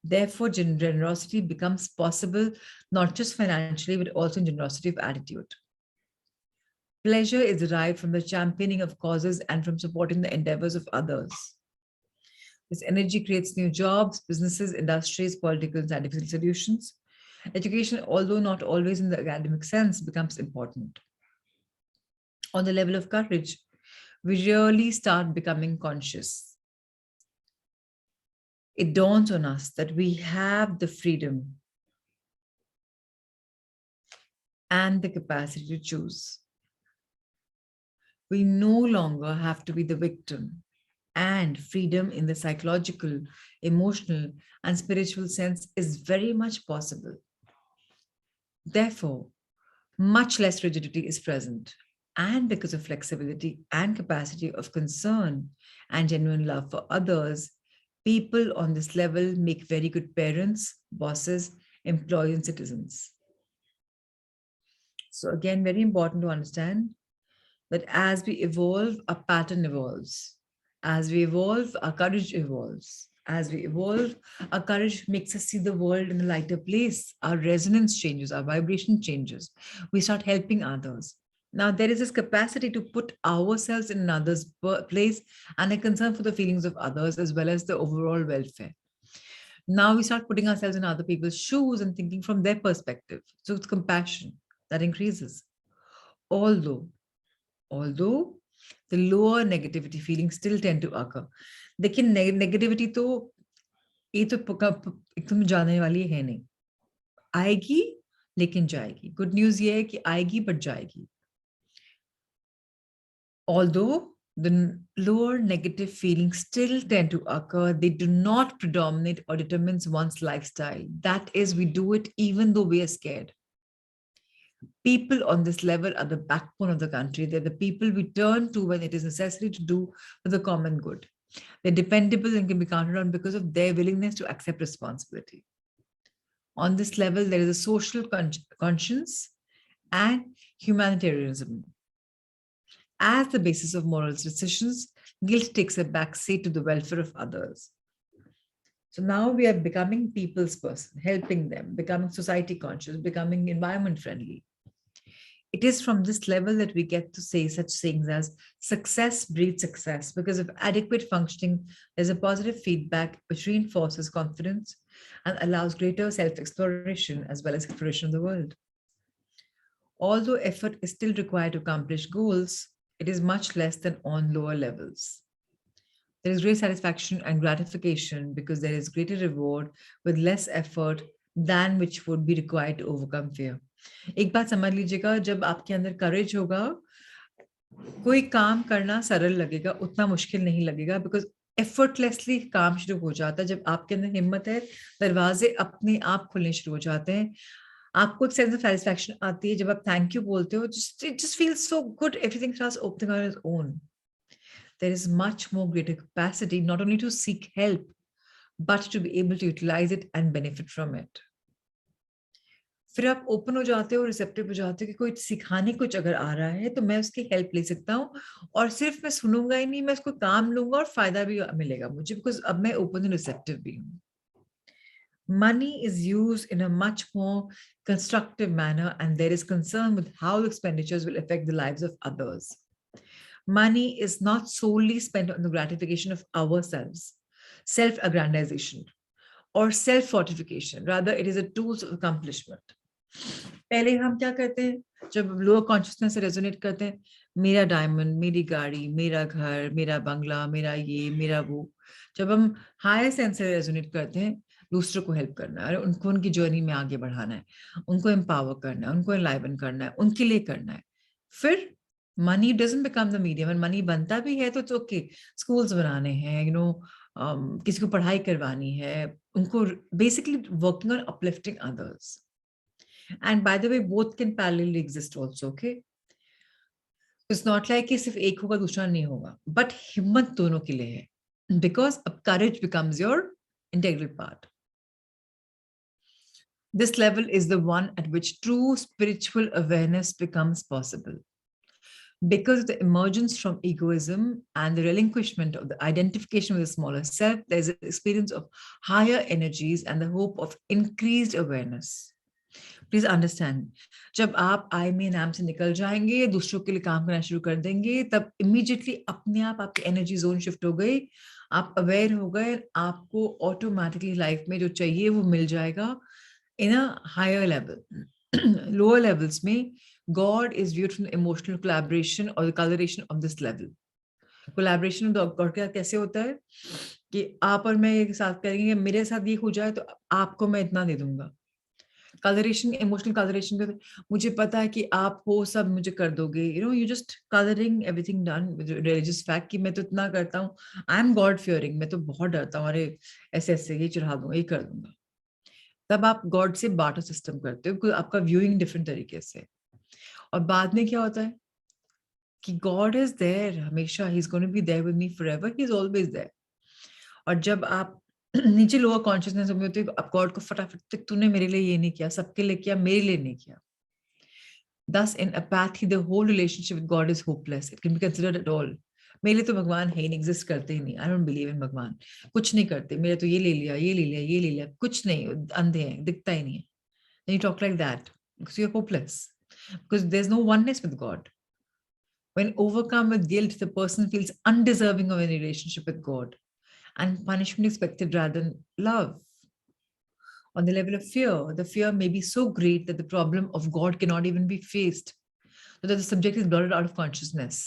Speaker 1: Therefore, generosity becomes possible not just financially, but also in generosity of attitude. Pleasure is derived from the championing of causes and from supporting the endeavors of others. This energy creates new jobs, businesses, industries, political and scientific solutions. Education, although not always in the academic sense, becomes important. On the level of courage, we really start becoming conscious. It dawns on us that we have the freedom and the capacity to choose. We no longer have to be the victim, and freedom in the psychological, emotional, and spiritual sense is very much possible. Therefore, much less rigidity is present, and because of flexibility and capacity of concern and genuine love for others, people on this level make very good parents, bosses, employees, and citizens. So again, very important to understand that as we evolve, our pattern evolves. As we evolve, our courage evolves. As we evolve, our courage makes us see the world in a lighter place. Our resonance changes, our vibration changes. We start helping others. Now, there is this capacity to put ourselves in another's place and a concern for the feelings of others as well as the overall welfare. Now we start putting ourselves in other people's shoes and thinking from their perspective. So it's compassion that increases. Although The lower negativity feelings still tend to occur. देखिए negativity तो ये तो एकदम जाने वाली है नहीं, आएगी लेकिन जाएगी. गुड न्यूज ये है कि आएगी बट जाएगी. Although the lower negative feelings still tend to occur, they do not predominate or determines one's lifestyle. That is, we do it even though we are scared. People on this level are the backbone of the country. They're the people we turn to when it is necessary to do for the common good. They're dependable and can be counted on because of their willingness to accept responsibility. On this level, there is a social conscience and humanitarianism. As the basis of moral decisions, guilt takes a backseat to the welfare of others. So now we are becoming people's person, helping them, becoming society conscious, becoming environment friendly. It is from this level that we get to say such things as success breeds success. Because of adequate functioning, there's a positive feedback which reinforces confidence and allows greater self-exploration as well as exploration of the world. Although effort is still required to accomplish goals, it is much less than on lower levels. There is great satisfaction and gratification because there is greater reward with less effort than which would be required to overcome fear. एक बात समझ लीजिएगा, जब आपके अंदर करेज होगा, कोई काम करना सरल लगेगा, उतना मुश्किल नहीं लगेगा, बिकॉज एफर्टलेसली काम शुरू हो जाता है. जब आपके अंदर हिम्मत है, दरवाजे अपने आप खुलने शुरू हो जाते हैं. आपको एक सेंस ऑफ सेटिस्फैक्शन आती है जब आप थैंक यू बोलते हो. It just feels so good, everything starts opening on its own. There is much more greater capacity not only to seek help but to be able to utilize it and benefit from it. फिर आप open हो जाते हो, receptive हो जाते हो कि कोई सिखाने कुछ अगर आ रहा है तो मैं उसकी हेल्प ले सकता हूँ, और सिर्फ मैं सुनूंगा ही नहीं, मैं उसको काम लूंगा और फायदा भी मिलेगा मुझे, बिकॉज अब मैं ओपन एंड रिसेप्टिव भी हूँ. Money is used in a much more constructive manner, and there is concern with how expenditures will affect the lives of others. Money is not solely spent on the gratification of ourselves, self-aggrandization, or self-fortification. Rather, it is a tool of accomplishment. पहले हम क्या करते हैं, जब lower consciousness से resonate करते हैं, मेरा डायमंड, मेरी गाड़ी, मेरा घर, मेरा बंगला, मेरा ये, मेरा वो. जब हम हायर सेंस से रेजोनेट करते हैं, दूसरों को हेल्प करना है, उनको उनकी जर्नी में आगे बढ़ाना है, उनको एम्पावर करना है, उनको एनलाइवन करना है, उनके लिए करना है. फिर money doesn't become the medium. And money बनता भी है तो ओके, स्कूल्स बनाने हैं, किसी को पढ़ाई करवानी है, उनको basically working on uplifting others. And by the way, both can parallelly exist also, okay? It's not like कि सिर्फ एक होगा दूसरा नहीं होगा, but हिम्मत दोनों के लिए है, because courage becomes your integral part. This level is the one at which true spiritual awareness becomes possible. Because of the emergence from egoism and the relinquishment of the identification with the smaller self, there's an experience of higher energies and the hope of increased awareness. Please understand, जब आप आई में नाम से निकल जाएंगे, दूसरों के लिए काम करना शुरू कर देंगे, तब इमीडिएटली अपने आप आपकी एनर्जी जोन शिफ्ट हो गई, आप अवेयर हो गए, आपको ऑटोमेटिकली लाइफ में जो चाहिए वो मिल जाएगा in a higher level. Lower levels में God is viewed from emotional collaboration और the coloration of this level. Collaboration God का कैसे होता है कि आप और मैं एक साथ करेंगे, मेरे साथ ये हो जाए तो आपको मैं इतना दे दूंगा. कलरेशन, इमोशनल कलरेशन पे मुझे पता है कि आप वो सब मुझे कर दोगे, you just colouring everything done with religious fact कि मैं तो इतना करता हूँ, आई एम गॉड फियरिंग, मैं तो बहुत डरता हूँ, अरे ऐसे ऐसे ये चढ़ा दूंगा, ये कर दूंगा. तब आप गॉड से बाटर सिस्टम करते हो, आपका व्यूइंग डिफरेंट तरीके से. और बाद में क्या होता है कि गॉड इज देयर हमेशा, he is going to be there with me forever, he is always there. और जब आप नीचे लोअर कॉन्शियसनेस में होते हो, आप गॉड को फटाफट, तूने मेरे लिए ये नहीं किया, सबके लिए किया, मेरे लिए नहीं किया. Thus, in apathy, the whole relationship with God is hopeless. It can be considered at all. मेरे लिए तो भगवान है ही नहीं, एग्जिस्ट करते ही नहीं. आई डोंट बिलीव इन भगवान, कुछ नहीं करते, मेरे तो ये ले लिया, ये ले लिया, ये ले लिया, कुछ नहीं, अंधे हैं, दिखता ही नहीं है. Then you talk like that because you're hopeless, because there's no oneness with God. When overcome with guilt, the person feels undeserving of any relationship with God, and punishment expected rather than love. On the level of fear, the fear may be so great that the problem of God cannot even be faced, so that the subject is blotted out of consciousness.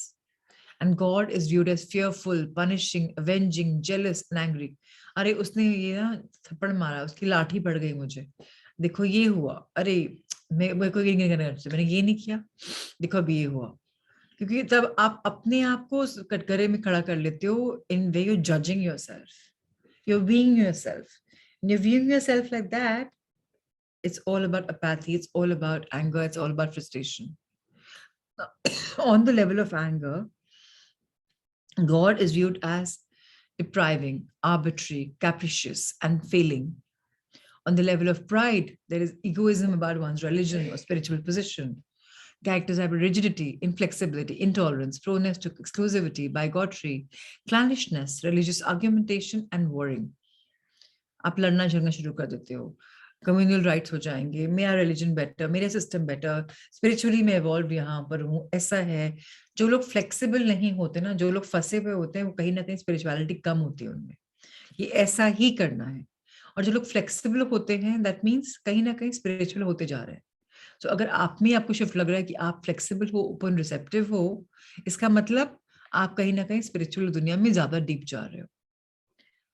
Speaker 1: And God is viewed as fearful, punishing, avenging, jealous, and angry. अरे उसने ये ना थप्पड़ मारा, उसकी लाठी पड़ गई मुझे, देखो ये हुआ, अरे मेरे को ये नहीं करना चाहिए, मैंने ये नहीं किया, देखो अब ये हुआ. क्योंकि तब आप अपने आप को उस कटघरे में खड़ा कर लेते हो, in where you're judging yourself, you're viewing yourself. When you're viewing yourself like that, it's all about apathy, it's all about anger, it's all about frustration. On the level of anger, God is viewed as depriving, arbitrary, capricious, and failing. On the level of pride, there is egoism about one's religion or spiritual position. Characters have rigidity, inflexibility, intolerance, proneness to exclusivity, bigotry, clannishness, religious argumentation, and warring. आप लड़ना झगड़ना शुरू कर देते हो, communal riots हो जाएंगे, मेरा religion better, मेरा सिस्टम बेटर, स्पिरिचुअली मैं इवॉल्व यहाँ पर हूँ, ऐसा है. जो लोग फ्लेक्सिबल नहीं होते ना, जो लोग फंसे हुए होते हैं, वो कहीं ना कहीं स्पिरिचुअलिटी कम होती है उनमें, ये ऐसा ही करना है. और जो लोग फ्लेक्सिबल होते हैं, दैट मीन्स कहीं ना कहीं स्पिरिचुअल होते जा रहे हैं. तो अगर आप में आपको शिफ्ट लग रहा है कि आप फ्लेक्सिबल हो, ओपन रिसेप्टिव हो, इसका मतलब आप कहीं ना कहीं स्पिरिचुअल दुनिया में ज्यादा डीप जा रहे हो.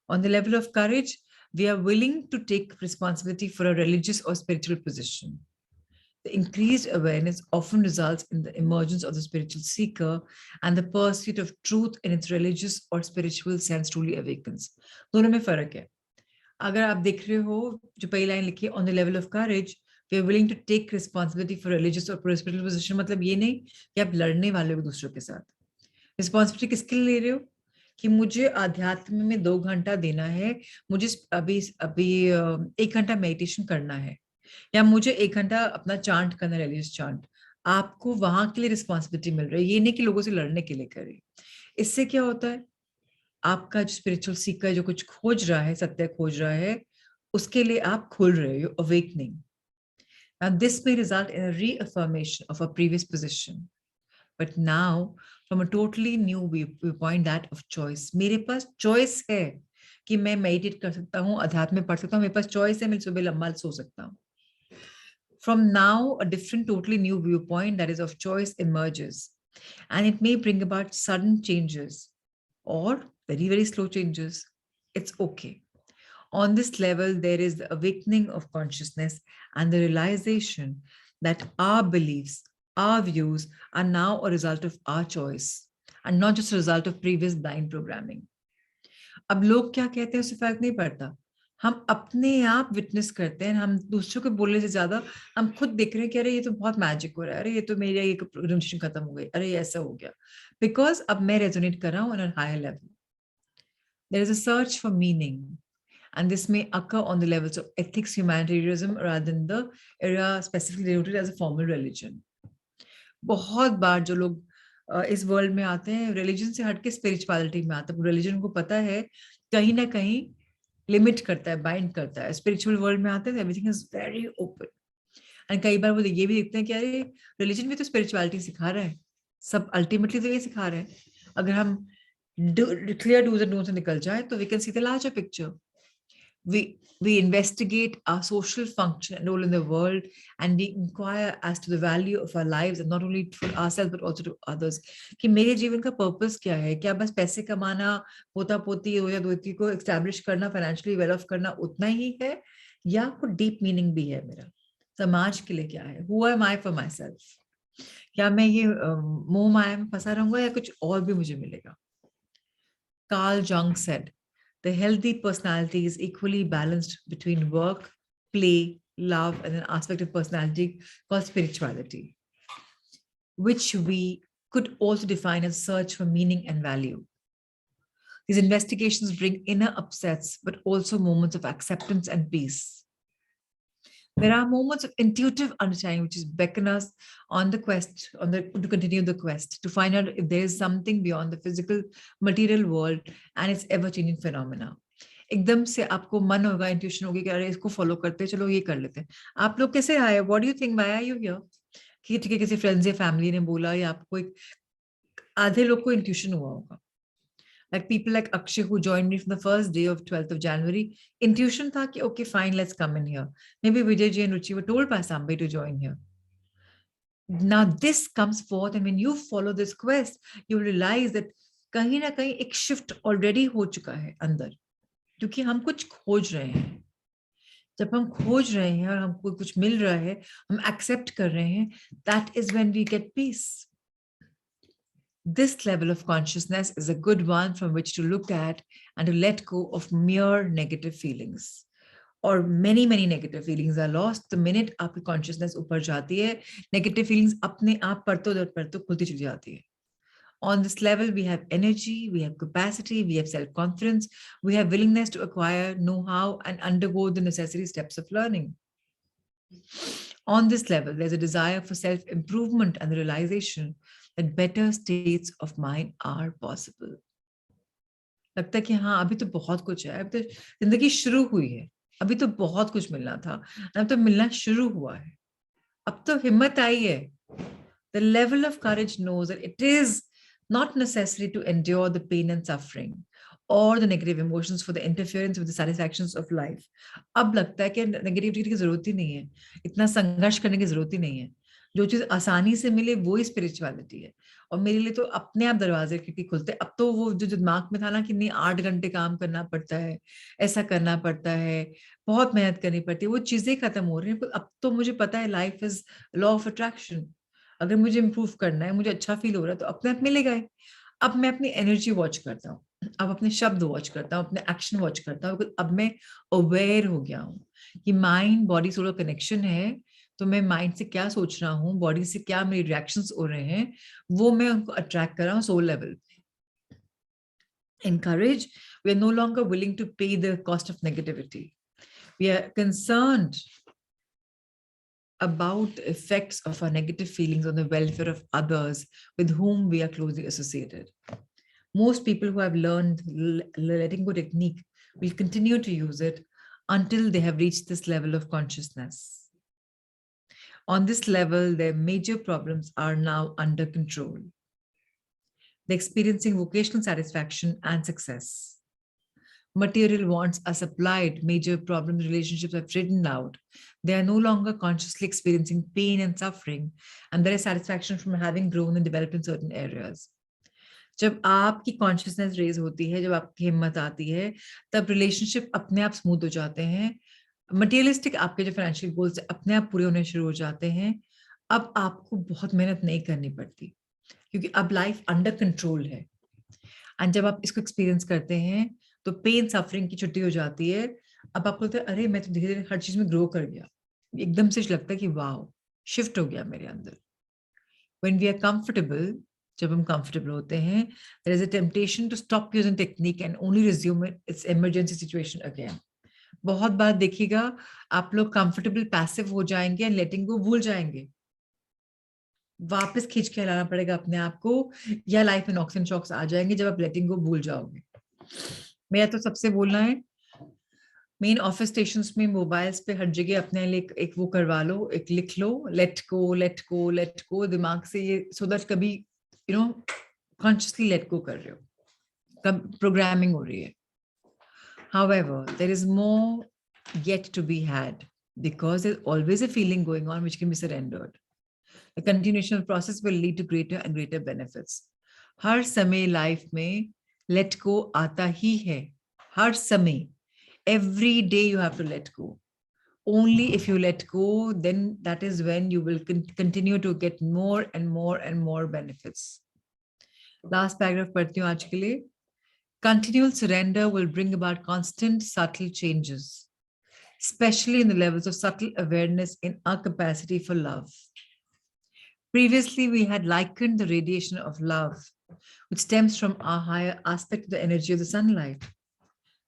Speaker 1: On the level of courage, we are willing to take responsibility for a religious or spiritual position. The increased awareness often results in the emergence of the spiritual seeker, and the pursuit of truth in its religious or spiritual sense truly awakens. दोनों में फर्क है. अगर आप देख रहे हो जो पहली लाइन लिखी है, on the level of courage, we are willing to take responsibility for religious or spiritual position, मतलब ये नहीं कि आप लड़ने वाले हो दूसरों के साथ. रिस्पॉन्सिबिलिटी किसके लिए ले रहे हो कि मुझे आध्यात्म में 2 घंटा देना है, मुझे अभी अभी 1 घंटा मेडिटेशन करना है, या मुझे 1 घंटा अपना चांट करना है, रिलीजियस चांट. आपको वहां के लिए रिस्पॉन्सिबिलिटी मिल रही है, ये नहीं कि लोगों से लड़ने के लिए करे. इससे क्या होता है, आपका जो स्पिरिचुअल सीकर जो कुछ खोज रहा है, सत्य खोज रहा है, उसके लिए आप खुल रहे हो, awakening. Now this may result in a reaffirmation of a previous position, but now from a totally new viewpoint, that of choice. मेरे पास choice है कि मैं meditate कर सकता हूँ, अध्यात्म में पढ़ सकता हूँ, मेरे पास choice है, मैं सुबह लंबा सो सकता हूँ. From now, a different, totally new viewpoint, that is of choice, emerges, and it may bring about sudden changes or very, very slow changes. It's okay. On this level, there is the awakening of consciousness and the realization that our beliefs, our views are now a result of our choice and not just a result of previous blind programming. अब लोग क्या कहते हैं उससे फर्क नहीं पड़ता. हम अपने आप विटनेस करते हैं, हम दूसरों को बोलने से ज्यादा हम खुद देख रहे हैं कि अरे ये तो बहुत मैजिक हो रहा है, अरे ये तो मेरी एक रिलेशन खत्म हो गई, अरे ये ऐसा हो गया, बिकॉज अब मैं रेजोनेट कर रहा हूँ on a higher level. There is a search for meaning, and this may occur on the levels of ethics, humanitarianism, rather than the area specifically denoted as a formal religion. बहुत बार जो लोग इस world में आते हैं, religion से हटके spirituality में आते हैं. रिलीजन को पता है कहीं ना कहीं लिमिट करता है, बाइंड करता है. स्पिरिचुअल वर्ल्ड में आते हैं, everything is very open. And कई बार वो ये भी देखते हैं कि अरे रिलीजन भी तो स्पिरिचुअलिटी सिखा रहा है, सब अल्टीमेटली तो ये सिखा रहे हैं. अगर हम क्लियर डूज एंड डोंट्स से निकल जाए तो we can see the larger picture. We investigate our social function and role in the world, and we inquire as to the value of our lives, and not only for ourselves but also to others. कि मेरे जीवन का purpose क्या है, क्या बस पैसे कमाना, पोता पोती या दोती को एस्टैब्लिश करना, फाइनेंशियली वेल ऑफ करना उतना ही है, या कोई डीप मीनिंग भी है मेरा, समाज के लिए क्या है, who am I for myself? क्या मैं ये मोह माया में फंसा रहूंगा या कुछ और भी मुझे मिलेगा. Carl Jung said, the healthy personality is equally balanced between work, play, love, and an aspect of personality called spirituality, which we could also define as search for meaning and value. These investigations bring inner upsets, but also moments of acceptance and peace. There are moments of intuitive understanding which is beckon us on the quest, to continue the quest, to find out if there is something beyond the physical material world and its ever-changing phenomena. एकदम से आपको मन होगा, intuition होगी कि अरे इसको follow करते हैं, चलो ये कर लेते हैं. आप लोग कैसे आए, what do you think, why are you here? कि ठीक है किसी फ्रेंड्स या फैमिली ने बोला, या आपको एक, आधे लोग को इंट्यूशन हुआ होगा. Like people like Akshay who joined me from the first day of 12th of January, intuition tha ki okay fine, let's come in here. Maybe Vijay ji and Ruchi were told by somebody to join here. Now this comes forth, and when you follow this quest, you realize that कहीं ना कहीं एक shift already हो चुका है अंदर, क्योंकि हम कुछ खोज रहे हैं. जब हम खोज रहे हैं और हमको कुछ मिल रहा है, हम एक्सेप्ट कर रहे हैं, that is when we get peace. This level of consciousness is a good one from which to look at and to let go of mere negative feelings. Or many negative feelings are lost the minute आपकी consciousness ऊपर जाती है. Negative feelings अपने आप परतों खुलती चली जाती है. On this level, we have energy, we have capacity, we have self-confidence, we have willingness to acquire know-how and undergo the necessary steps of learning. On this level, there's a desire for self-improvement and the realization that better states of mind are possible. लगता है कि हाँ, अभी तो बहुत कुछ है, अभी तो जिंदगी शुरू हुई है, अभी तो बहुत कुछ मिलना था, अब तो मिलना शुरू हुआ है, अब तो हिम्मत आई है. The level of courage knows that it is not necessary to endure the pain and suffering or the negative emotions for the interference with the satisfactions of life. अब लगता है कि नेगेटिविटी की जरूरत ही नहीं है, इतना संघर्ष करने की जरूरत ही नहीं है. जो चीज आसानी से मिले वो ही स्पिरिचुअलिटी है. और मेरे लिए तो अपने आप दरवाजे खिड़की खुलते. अब तो वो जो दिमाग में था ना कि नहीं 8 घंटे काम करना पड़ता है, ऐसा करना पड़ता है, बहुत मेहनत करनी पड़ती है, वो चीजें खत्म हो रही है. अब तो मुझे पता है life is law of attraction. अगर मुझे इम्प्रूव करना है, मुझे अच्छा फील हो रहा है, तो अपने आप मिलेगा ही. अब मैं अपनी एनर्जी वॉच करता हूँ, अब अपने शब्द वॉच करता हूँ, अपने एक्शन वॉच करता हूँ. अब मैं अवेयर हो गया हूँ कि माइंड बॉडी सोल कनेक्शन है. तो मैं माइंड से क्या सोच रहा हूँ, बॉडी से क्या मेरे रिएक्शंस हो रहे हैं, वो मैं उनको अट्रैक्ट कर रहा हूँ soul level. In courage, we are no longer willing to pay the cost of negativity. We are concerned about the effects of our negative feelings on the welfare of others with whom we are closely associated. Most people who have learned letting go technique will continue to use it until they have reached this level of consciousness. On this level, their major problems are now under control. They're experiencing vocational satisfaction and success. Material wants are supplied, major problems, relationships are written out. They are no longer consciously experiencing pain and suffering, and there is satisfaction from having grown and developed in certain areas. जब आपकी consciousness raise होती है, जब आपकी हिम्मत आती है, तब रिलेशनशिप अपने आप स्मूथ हो जाते हैं. मटेरियलिस्टिक आपके जो फाइनेंशियल गोल्स अपने आप पूरे होने शुरू हो जाते हैं. अब आपको बहुत मेहनत नहीं करनी पड़ती, क्योंकि अब लाइफ अंडर कंट्रोल है. एंड जब आप इसको एक्सपीरियंस करते हैं, तो पेन सफरिंग की छुट्टी हो जाती है. अब आपको लगता है अरे मैं तो धीरे धीरे हर चीज में ग्रो कर गया. एकदम से लगता है कि वाओ, शिफ्ट हो गया मेरे अंदर. व्हेन वी आर कंफर्टेबल, जब हम कंफर्टेबल होते हैं, there is a temptation to stop using technique and only resume its emergency situation again. बहुत बार देखिएगा आप लोग कंफर्टेबल पैसिव हो जाएंगे एंड लेटिंग गो भूल जाएंगे. वापस खींच के लाना पड़ेगा अपने आप को, या लाइफ में नॉक्स एंड शॉक्स आ जाएंगे जब आप लेटिंग गो भूल जाओगे. मेरा तो सबसे बोलना है, मेन ऑफिस स्टेशंस में मोबाइल्स पे हर जगह अपने लिए एक वो करवा लो, एक लिख लो, let go let go let go दिमाग से, ये सो दैट कभी कॉन्शियसली लेट गो कर रहे हो, कब प्रोग्रामिंग हो रही है. However, there is more yet to be had because there's always a feeling going on which can be surrendered. The continuation of the process will lead to greater and greater benefits. हर समय life में let go आता ही है, हर समय. Every day you have to let go. Only if you let go, then that is when you will continue to get more and more and more benefits. Last paragraph पढ़ती हूँ आज के लिए. Continual surrender will bring about constant subtle changes, especially in the levels of subtle awareness in our capacity for love. Previously, we had likened the radiation of love, which stems from our higher aspect of the energy of the sunlight.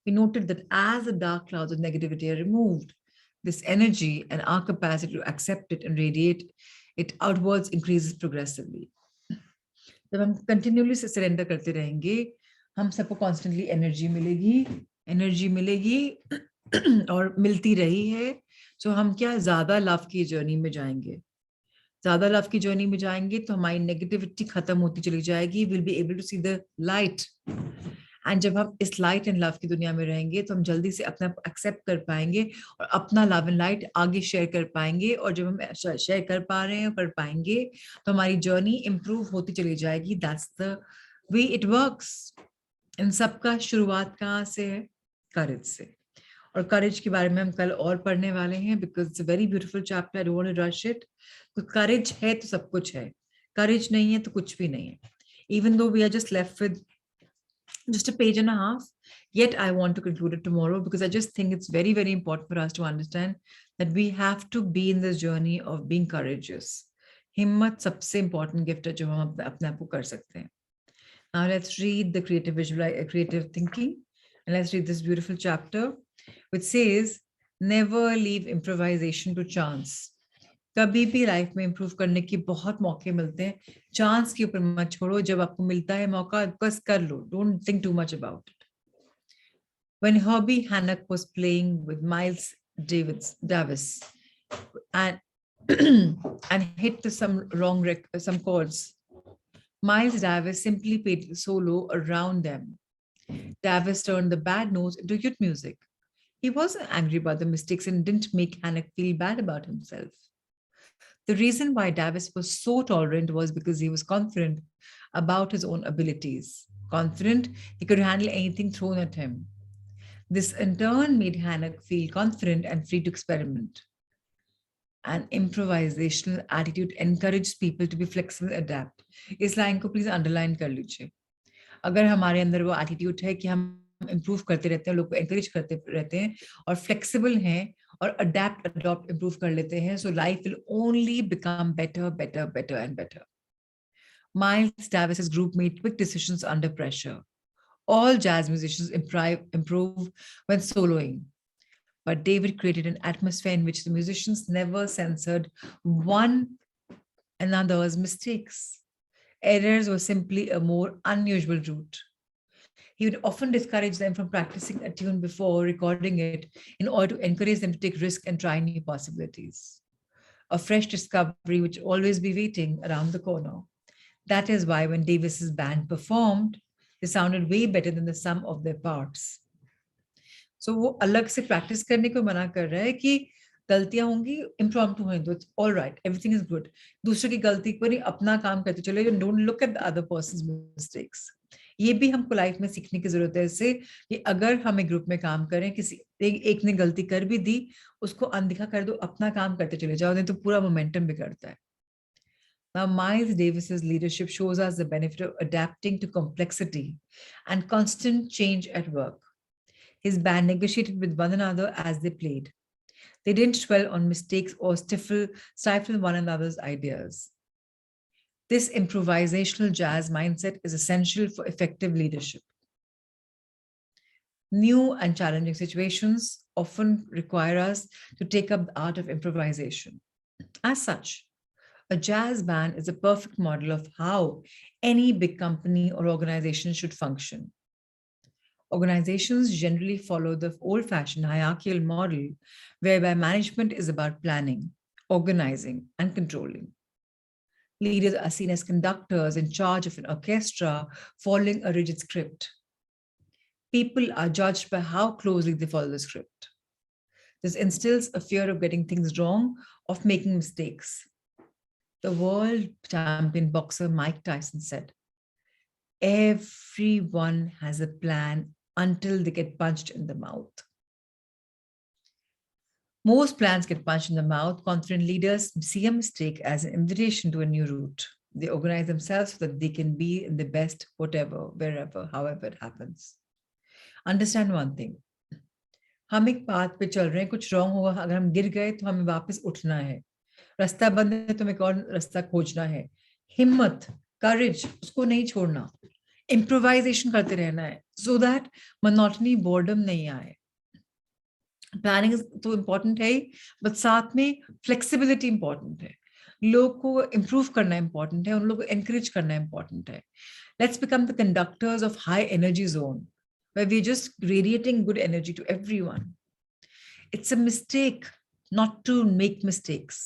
Speaker 1: We noted that as the dark clouds of negativity are removed, this energy and our capacity to accept it and radiate it outwards increases progressively. जब हम continually से surrender करते रहेंगे, हम सबको constantly energy मिलेगी और मिलती रही है. सो हम क्या ज्यादा लव की जर्नी में जाएंगे, ज्यादा लव की जर्नी में जाएंगे तो हमारी नेगेटिविटी खत्म होती चली जाएगी. Will be able to see the light and जब हम इस लाइट एंड लव की दुनिया में रहेंगे तो हम जल्दी से अपने आप एक्सेप्ट कर पाएंगे और अपना लव एंड लाइट आगे शेयर कर पाएंगे, और जब हम शेयर कर पा रहे हैं कर पाएंगे तो हमारी जर्नी इंप्रूव होती चली जाएगी. That's the way it works. इन सबका शुरुआत कहाँ से है? करेज से. और करेज के बारे में हम कल और पढ़ने वाले हैं, because it's a very beautiful chapter. I don't want to rush it. तो करेज है तो सब कुछ है, करेज नहीं है तो कुछ भी नहीं है. Even though we are just left with just a page and a half, yet I want to conclude it tomorrow, because I just think it's very, very important for us to understand that we have to be in this journey of being courageous. हिम्मत सबसे important gift है जो हम अपने आप को कर सकते हैं. Now let's read the creative thinking, and let's read this beautiful chapter, which says, never leave improvisation to chance. कभी भी लाइफ में इंप्रूव करने की बहुत मौके मिलते हैं, चांस के ऊपर मत छोड़ो. जब आपको मिलता है मौका, बस कर लो. Don't think too much about it. When Herbie Hancock was playing with Miles Davis and and hit some chords, Miles Davis simply played solo around them. Davis turned the bad notes into good music. He wasn't angry about the mistakes and didn't make Hancock feel bad about himself. The reason why Davis was so tolerant was because he was confident about his own abilities, confident he could handle anything thrown at him. This in turn made Hannock feel confident and free to experiment. An improvisational attitude encourages people to be flexible and adapt. इस line को please underline कर लीजिए. अगर हमारे अंदर वो attitude है कि हम इंप्रूव करते रहते हैं, लोग को एनकरेज करते रहते हैं और फ्लेक्सिबल हैं और अडेप्ट अडॉप्ट इंप्रूव कर लेते हैं, so life will only become better better better and better. Miles Davis's group made quick decisions under pressure. All jazz musicians improve when soloing, but David created an atmosphere in which the musicians never censored one another's mistakes. Errors were simply a more unusual route. He would often discourage them from practicing a tune before recording it in order to encourage them to take risks and try new possibilities. A fresh discovery would always be waiting around the corner. That is why when Davis's band performed, they sounded way better than the sum of their parts. So वो अलग से practice करने को मना कर रहा है कि गलतियां होंगी, इम्प्रॉम्प्टू होंगे, it's all right, everything is good. दूसरे की गलती पर ही अपना काम करते चले, don't look at the other persons mistakes. ये भी हमको लाइफ में सीखने की जरूरत है, इससे कि अगर हम एक ग्रुप में काम करें, किसी एक ने गलती कर भी दी, उसको अनदेखा कर दो, अपना काम करते चले जाओ, नहीं तो पूरा मोमेंटम बिगड़ता है. Now, Miles Davis's leadership shows us the benefit of adapting to complexity and constant change at work. His band negotiated with one another as they played. They didn't dwell on mistakes or stifle one another's ideas. This improvisational jazz mindset is essential for effective leadership. New and challenging situations often require us to take up the art of improvisation. As such, a jazz band is a perfect model of how any big company or organization should function. Organizations generally follow the old-fashioned hierarchical model whereby management is about planning, organizing, and controlling. Leaders are seen as conductors in charge of an orchestra following a rigid script. People are judged by how closely they follow the script. This instills a fear of getting things wrong, of making mistakes. The world champion boxer Mike Tyson said, "Everyone has a plan until they get punched in the mouth." Most plans get punched in the mouth. Confident leaders see a mistake as an invitation to a new route. They organize themselves so that they can be in the best, whatever, wherever, however it happens. Understand one thing. हम एक path पे चल रहे हैं, कुछ wrong होगा, अगर हम गिर गए तो हमें वापस उठना है. रास्ता बंद है तो हमें एक और रास्ता खोजना है. हिम्मत, करेज, उसको नहीं छोड़ना. इम्प्रोवाइजेशन करते रहना है सो दैट मोनोटनी, बोर्डम नहीं आए. प्लानिंग तो इम्पोर्टेंट है, बट साथ में फ्लेक्सिबिलिटी इंपॉर्टेंट है. लोग को इंप्रूव करना इंपॉर्टेंट है, उन लोग को एनकरेज करना इंपॉर्टेंट है. Let's become the conductors of high energy zone where we're just radiating good energy to everyone. It's a mistake not to make mistakes.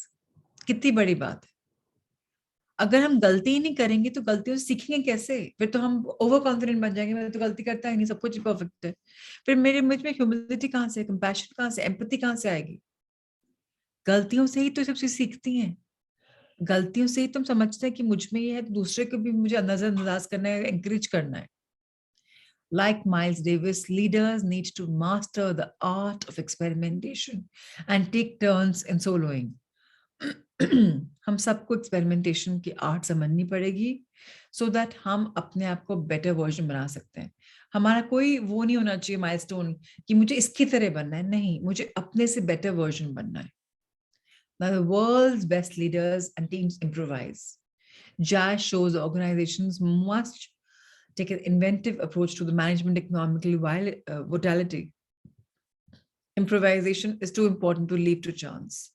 Speaker 1: कितनी बड़ी बात है. अगर हम गलती ही नहीं करेंगे तो गलतियों से सीखेंगे कैसे? फिर तो हम ओवर कॉन्फिडेंट बन जाएंगे, मैं तो गलती करता ही नहीं, सब कुछ परफेक्ट है। फिर मेरे मुझ में ह्यूमिलिटी कहाँ से, कंपैशन कहाँ से, एम्पैथी कहाँ से आएगी? गलतियों से ही तो सब चीज सीखती हैं। गलतियों से ही तुम समझते हैं कि मुझ में ये है, तो दूसरे को भी मुझे नजरअंदाज करना है, एंकरेज करना है। Like Miles Davis, leaders need to master the art of experimentation and take turns in soloing. हम सबको एक्सपेरिमेंटेशन की आर्ट समझनी पड़ेगी सो दैट हम अपने आप को बेटर वर्जन बना सकते हैं। हमारा कोई वो नहीं होना चाहिए माइलस्टोन कि मुझे इसकी तरह बनना है, नहीं, मुझे अपने से बेटर वर्जन बनना है। Now the world's best leaders and teams improvise. Jazz shows organizations must take an inventive approach to the management economically vitality. Improvisation is too important to leave to chance.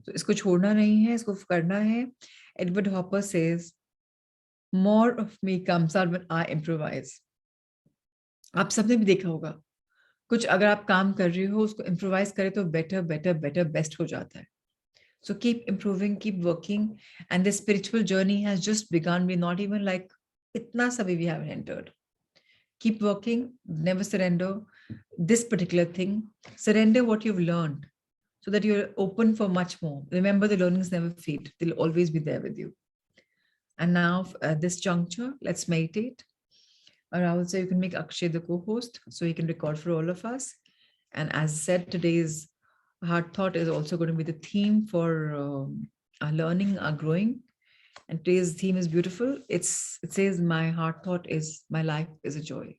Speaker 1: तो इसको छोड़ना नहीं है, इसको करना है. Edward Hopper says, more of me comes out when I improvise. आप सबने भी देखा होगा, कुछ अगर आप काम कर रहे हो उसको इम्प्रोवाइज करें तो बेटर बेटर बेटर बेस्ट हो जाता है. So keep improving, keep working, and this spiritual journey has just begun. We're not even like itna sabi we haven't entered. Keep working, never surrender this particular thing. Surrender what you've learned so that you're open for much more. Remember, the learnings never fade, they'll always be there with you. And now, at this juncture, let's meditate. Or I would say you can make Akshay the co host so he can record for all of us. And as said, today's heart thought is also going to be the theme for our learning, our growing. And today's theme is beautiful. It says, my heart thought is my life is a joy.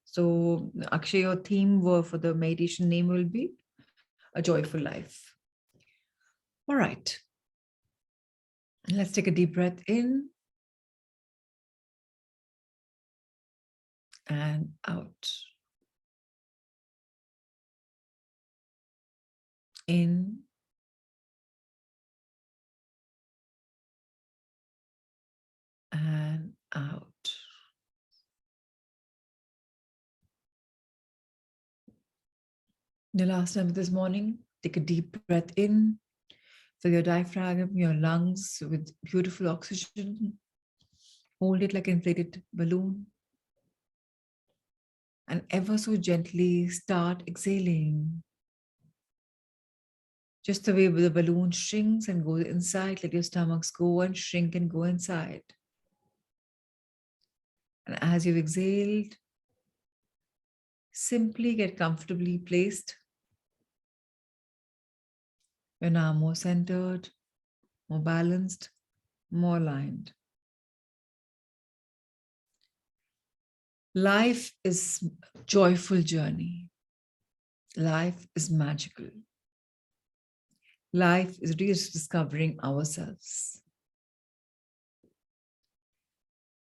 Speaker 1: So, Akshay, your theme for the meditation name will be a joyful life. All right. Let's take a deep breath in and out. In and out. The last time this morning, take a deep breath in, fill your diaphragm, your lungs with beautiful oxygen. Hold it like an inflated balloon. And ever so gently start exhaling. Just the way the balloon shrinks and goes inside, let your stomachs go and shrink and go inside. And as you've exhaled, simply get comfortably placed. You're now more centered, more balanced, more aligned. Life is a joyful journey. Life is magical. Life is rediscovering ourselves.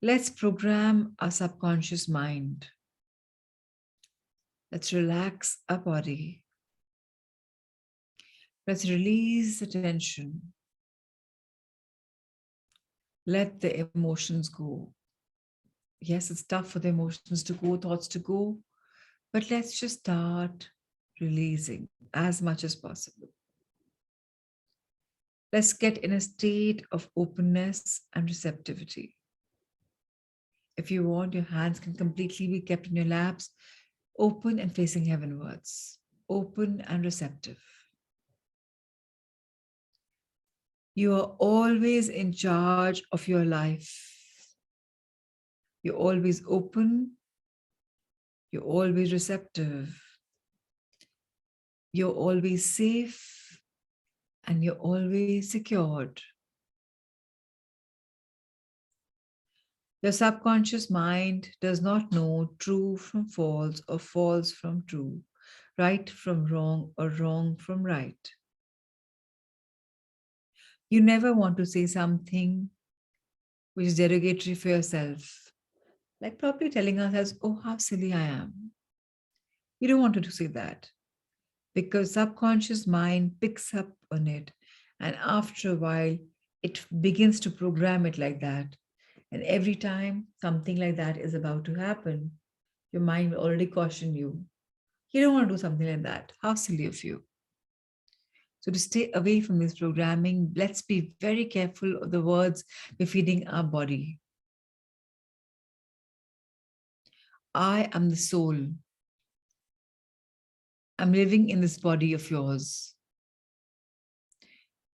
Speaker 1: Let's program our subconscious mind. Let's relax our body. Let's release the tension. Let the emotions go. Yes, it's tough for the emotions to go, thoughts to go, but let's just start releasing as much as possible. Let's get in a state of openness and receptivity. If you want, your hands can completely be kept in your laps, open and facing heavenwards, open and receptive. You are always in charge of your life. You're always open. You're always receptive. You're always safe. And you're always secured. Your subconscious mind does not know true from false or false from true, right from wrong or wrong from right. You never want to say something which is derogatory for yourself, like probably telling ourselves, oh, how silly I am. You don't want to say that because subconscious mind picks up on it. And after a while, it begins to program it like that. And every time something like that is about to happen, your mind will already caution you. You don't want to do something like that. How silly of you. So to stay away from this programming, let's be very careful of the words we're feeding our body. I am the soul. I'm living in this body of yours,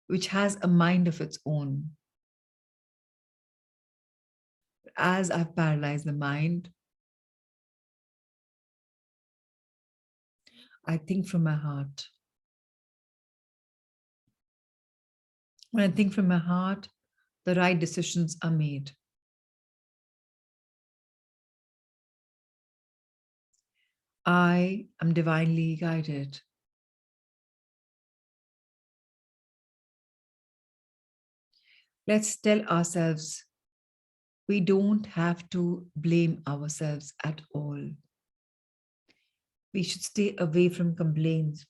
Speaker 1: which has a mind of its own. As I've paralyzed the mind, I think from my heart. When I think from my heart, the right decisions are made. I am divinely guided. Let's tell ourselves we don't have to blame ourselves at all. We should stay away from complaints.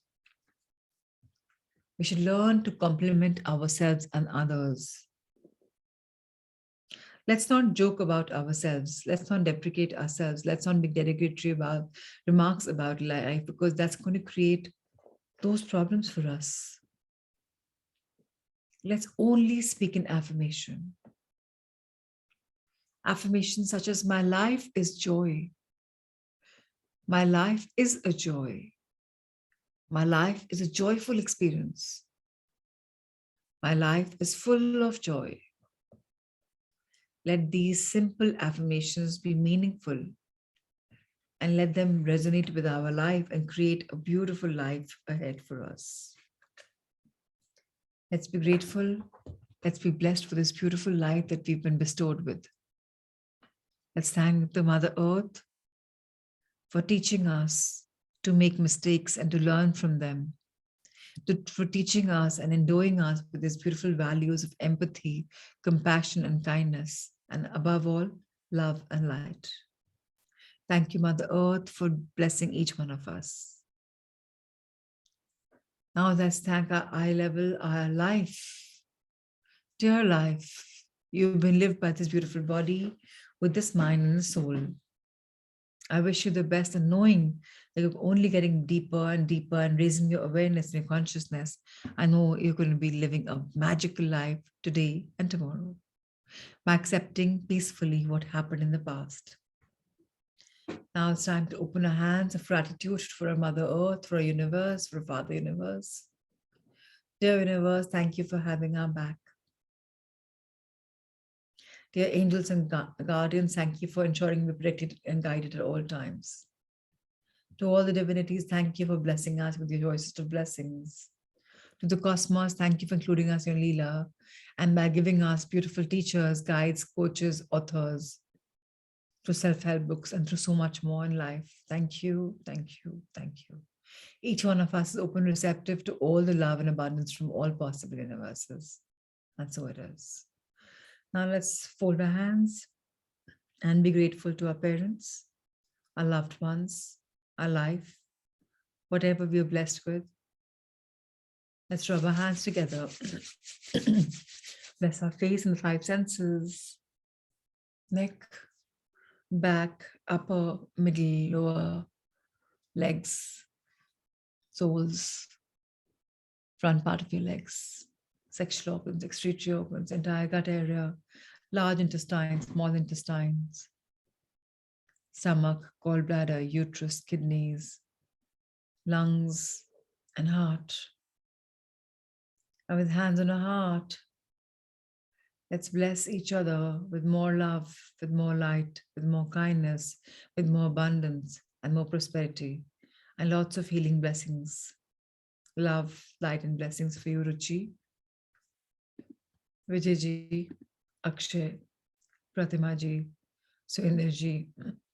Speaker 1: We should learn to compliment ourselves and others. Let's not joke about ourselves. Let's not deprecate ourselves. Let's not be derogatory about remarks about life because that's going to create those problems for us. Let's only speak in affirmation. Affirmations such as my life is joy. My life is a joy. My life is a joyful experience. My life is full of joy. Let these simple affirmations be meaningful and let them resonate with our life and create a beautiful life ahead for us. Let's be grateful. Let's be blessed for this beautiful life that we've been bestowed with. Let's thank the Mother Earth for teaching us to make mistakes and to learn from them, for teaching us and endowing us with these beautiful values of empathy, compassion, and kindness, and above all, love and light. Thank you, Mother Earth, for blessing each one of us. Now let's thank our eye level, our life. Dear life, you've been lived by this beautiful body with this mind and soul. I wish you the best, and knowing that you're only getting deeper and deeper and raising your awareness and your consciousness, I know you're going to be living a magical life today and tomorrow by accepting peacefully what happened in the past. Now it's time to open our hands of gratitude for our Mother Earth, for our universe, for our Father Universe. Dear Universe, thank you for having our back. Dear angels and guardians, thank you for ensuring we're protected and guided at all times. To all the divinities, thank you for blessing us with your choicest of blessings. To the cosmos, thank you for including us in Leela and by giving us beautiful teachers, guides, coaches, authors, through self-help books and through so much more in life. Thank you, thank you, thank you. Each one of us is open, receptive to all the love and abundance from all possible universes. And so it is. Now let's fold our hands and be grateful to our parents, our loved ones, our life, whatever we are blessed with. Let's rub our hands together. Bless our face and the five senses, neck, back, upper, middle, lower, legs, soles, front part of your legs, sexual organs, excretory organs, entire gut area, large intestines, small intestines, stomach, gallbladder, uterus, kidneys, lungs, and heart. And with hands on our heart, let's bless each other with more love, with more light, with more kindness, with more abundance and more prosperity, and lots of healing blessings. Love, light, and blessings for you, Ruchi, Vijayji, Akshay, Pratimaji, Suinderji,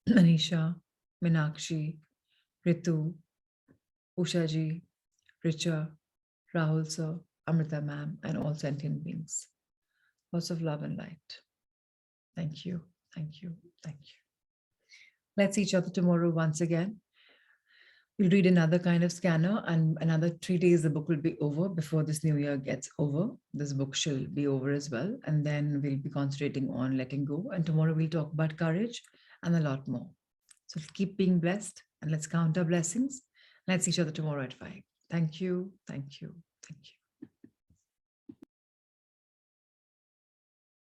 Speaker 1: Manisha, Minakshi, Ritu, Ushaji, Richa, Rahul sir, Amrita ma'am, and all sentient beings. Lots of love and light. Thank you, thank you, thank you. Let's see each other tomorrow once again. We'll read another kind of scanner, and another 3 days the book will be over before this new year gets over. This book shall be over as well. And then we'll be concentrating on letting go. And tomorrow we'll talk about courage and a lot more. So keep being blessed and let's count our blessings. Let's see each other tomorrow at 5. Thank you. Thank you. Thank you.